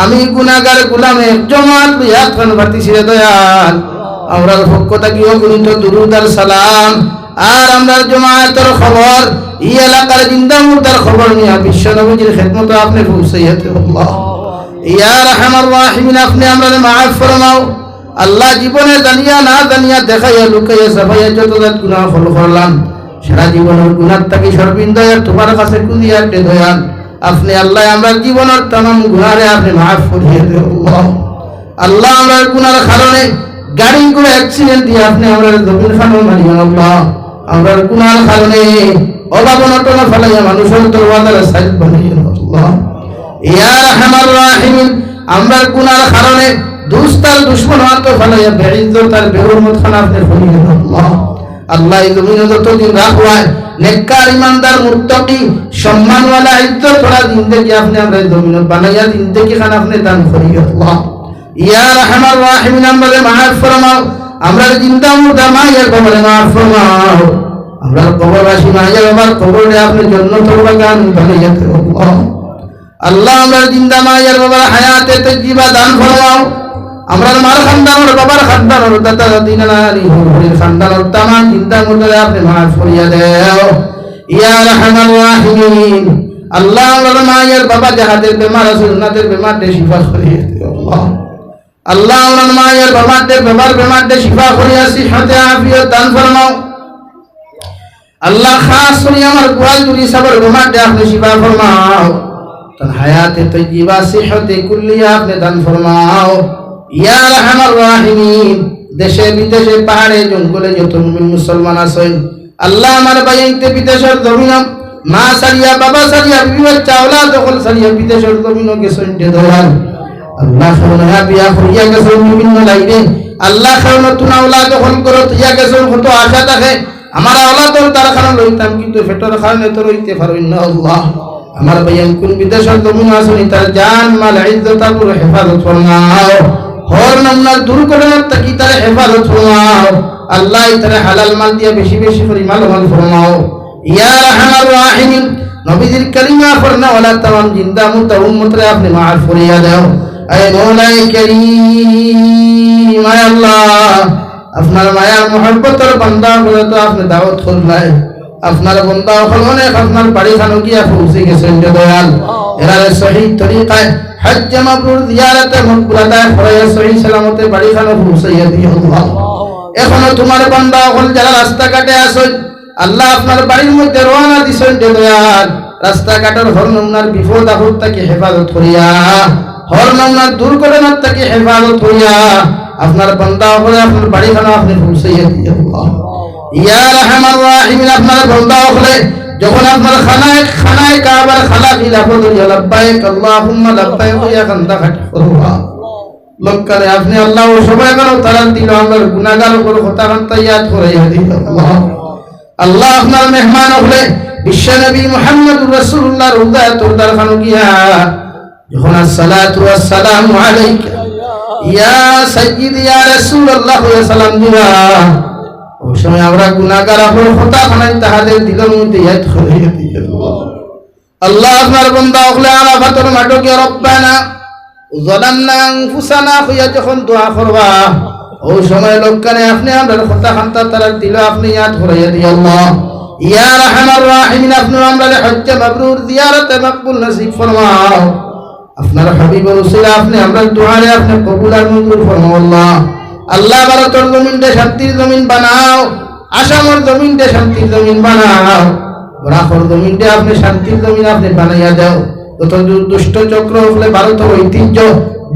আমি গুনাহগার গোলাম একজমাত বিয়াত খান ভাতিছি রে দয়াল। আমরার পক্ষ থেকে অগণিত দুরূদ আর সালাম, আর আমরার জামায়াতের খবর, এই এলাকার জিন্দা মুর্দার খবর নিয়ে বিশ্ব নবীর খেদমতে আপনি পৌঁছাইতে আল্লাহ ইয়া রাহমার রাহিমিন। আপনি আমরারে মাফ ফরমাও আল্লাহ। জীবনে জানিয়া না জানিয়া দেখাইয়া লুকাইয়া সাফাইয়া যত গুনাহ করলাম, সারা জীবনের গুনাহ থেকে সর্বিন্দয়া তোমার কাছে কুদিয়া দয়াল আপনি আল্লাহ আমরা জীবনের तमाम গুনাহরে আপনি মাফ করিয়ে দেন আল্লাহ। আমরা গুনাহর কারণে গাড়ি করে অ্যাক্সিডেন্ট দিয়ে আপনি আমরা জমিন খানো মারিয়েন আল্লাহ। আমরা গুনাহর কারণে অভাব অনটন ফলাইয়া মানুষের দরওয়াজার সাইড বানিয়েন আল্লাহ ইয়া রাহমার রাহিমিন। আমরা গুনাহর কারণে দুস্তার দুশ্মন হাতে ফলাইয়া বেইজ্জত আর বেহুরমত খানা আপনি করিয়েন আল্লাহ। আল্লাহ এই জমিনে যতদিন রাখবায় নেককার ইমানদার মুত্তাকি সম্মানওয়ালা ইজ্জতওয়ালা জিন্দেগি আপনি আমরা জমিনে বানাইয়া জিন্দেগি খান আপনি দান করিয়ে আল্লাহ ইয়া রাহমার রাহিমিন। আমরা মাফ ফরমাও, আমরা জিন্দা মুর্দা মায়ের কবরে মাফ ফরমাও, আমরা কবরবাসী মায়ের বাবার কবরে আপনি জান্নাতুল বাগান বানাইয়া দেন আল্লাহ। আল্লাহ আমরা জিন্দা মায়ের বাবার হায়াতে তাজ্জিবা দান ফরমাও, আমরা মার খানদানোর বাবার খানদানোর দাদা দাদিনারি হুজুরের খানদানোর तमाम জিন্দা মুর্দা আপনি মাফ করিয়া দেও ইয়া রাহমার রাহিমিন। আল্লাহ আমরা মায়ের বাবা যাহাদের বেমার আছে উনাদের বেমারতে শিফা করিয়ে দেও আল্লাহ। আল্লাহ আমরা মায়ের বাবাদের বেমারতে শিফা করিয়া সিহতে আফিয়ত দান ফরমাও আল্লাহ। খাস করে আমার গোয়াল জুরি সবার বেমারতে আপনি শিফা ফরমাও, তার হায়াতে তাইয়্যিবা সিহতে কুল্লিয়া আপনি দান ফরমাও ইয়া রাহমার রাহিমিন। দেশে বিদেশে পাহাড়ে জঙ্গলে যত মুমিন মুসলমান আছেন আল্লাহ আমার বাইতে বিদেশের জমিন মা সারিয়া বাবা সারিয়া বিবি বাচ্চা আওলাদ দখল সারিয়া বিদেশের জমিন গেছেন দয়াল আল্লাহ খাওয়া বিয়া করিয়া গেছে বিভিন্ন লাইনে, আল্লাহ খাওয়া নতুন আওলাদ যখন করো তুইয়া গেছে কত আশা থাকে আমার আওলাদর তার কারণ লইতাম, কিন্তু ফেটর কারণে তো রইতে পারই না। আল্লাহ আমার ভাইয়ান কোন বিদেশের জমিন আসুনি তার জান মাল ইজ্জত আবুর হেফাজত ফরমাও, হর নমনার দুর্ঘটনার তাকি তার হেফাজত ফরমাও। আল্লাহ তারে হালাল মাল দিয়া বেশি বেশি করে মাল ফরমাও ইয়া রাহমার রাহিমিন। নবীজির কালিমা পড়না ওয়ালা তামাম জিন্দা মুতা উম্মতরে আপনি মাফ করিয়া দাও। আয় মওলাই করিম, আয় আল্লাহ আপনার মায়ার মহব্বতের বান্দা বলে তো আপনি দাওয়াত করলাই, আপনার বান্দা অনেক আপনার বাড়ি খানো গিয়া পৌঁছে গেছেন যে দয়াল, এরা সহিহ তরিকায় হজ্জ মাবরুর জিয়ারতে মকবুলাতায় ফরায়া সহিহ সালামতে বাড়ি খানো পৌঁছাইয়া দিও আল্লাহ। এখনো তোমার বান্দা হল যারা রাস্তাঘাটে আসেন আল্লাহ আপনার বাড়ির মধ্যে রওনা দিছেন যে দয়াল, রাস্তাঘাটের হর নমুনার বিপদ আপদ থেকে হেফাজত করিয়া, হর নমুনার দুর্ঘটনার থেকে হেফাজত করিয়া আপনার বান্দা হলে আপনার বাড়ি খানো আপনি পৌঁছাইয়া দিও আল্লাহ। ইয়া রাহমার রাহিমিন, আপনার বান্দা হলে যখন আপনার খানায় কাবার খালা খিলাফত হইয়া লাব্বাইক আল্লাহুম্মা লাব্বাইক ইয়া খান্দা খাটি করবা লক্কারে আপনি আল্লাহ ও সবাই গেল তারা দিল আমার গুনাহগার উপর কথা খান্তা ইয়াদ করাইয়া দিল আল্লাহ। আল্লাহ আপনার মেহমান হলে বিশ্ব নবী মুহাম্মদুর রাসূলুল্লাহ রওজাতুল দারখানো গিয়া যখন আসসালাতু ওয়াসসালামু আলাইকা ইয়া সাইয়্যিদি ইয়া রাসূলুল্লাহ ওয়া সালাম দিবা, ওই সময় আমরা গুনাহগার আপন কথা খানাই তাহাদের দিলের মধ্যে ইয়াদ করাইয়া দিল আল্লাহ। আপনার বান্দা হলে আরাফাতের মাঠে গিয়া রব্বানা যালামনা আনফুসানা হইয়া যখন দোয়া করবা ওই সময় লোককানে আপনি আমরা কথা খান্তা তারা দিল আপনি ইয়াদ করাইয়া দিও আল্লাহ। ইয়া রাহমার রাহিমিন, আপনি আমরা হজ্জ মাবরুর জিয়ারতে মকবুল নসিব ফরমাও। আপনার হাবিবের উসিলা আপনি আমরা দুআরে আপনি কবুল আর মঞ্জুর ফরমাও আল্লাহ। আল্লাহ ভারতের জমিনটা শান্তির জমিন বানাও, আসামের জমিনটা শান্তির জমিন বানাও, বরাকর জমিনটা আপনি শান্তির জমিন আপনি বানাইয়া দাও। যত দুষ্ট চক্র হলে ভারতের ঐতিহ্য,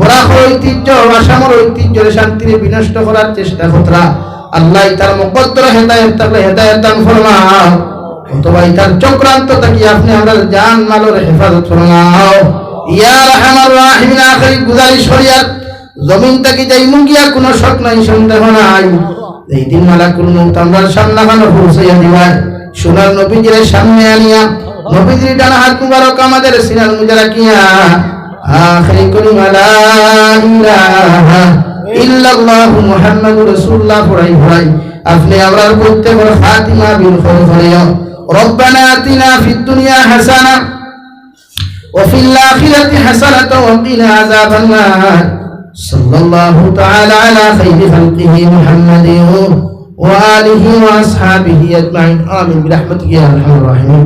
বরাকর ঐতিহ্য, আসামের ঐতিহ্যের শান্তিরে বিনষ্ট করার চেষ্টা করতরা আল্লাহ তার মুকদ্দর হেদায়েত থাকলে হেদায়েত দান ফরমাও, অথবা তার চক্রান্ত থেকে আপনি আমরা জান মালের হেফাজত ফরমাও। ইয়া রাহমার রাহিমিন, আখেরি গুজারিশ করিয়া জমিন থেকে যাই মুগিয়া কোনো শক নাই সন্দেহ নাই, এই দিন মালাকুল মউত আমরা সামনে খানো পৌঁছাইয়া দিবাই, সোনার নবীজির সামনে আনিয়া নবীজির ডান হাত মুবারক আমাদের সিনার মধ্যে রাখিয়া আখেরি কালিমা লা ইলাহা ইল্লাল্লাহু মুহাম্মাদুর রাসূলুল্লাহ পড়াই আপনি আমরার প্রত্যেকের খাতিমা বিল খৈর। রব্বানা আতিনা ফিদ দুনিয়া হাসানা ওয়া ফিল আখিরাতি হাসানাতাও ওয়া কিনা আযাবান নার। সাল্লাল্লাহু তাআলা আলা খাইরি খালকিহি মুহাম্মাদিন ওয়া আলিহি ওয়া আসহাবিহি আজমাইন। আমিন বিরহমাতিকা ইয়া আরহামার রাহিমিন।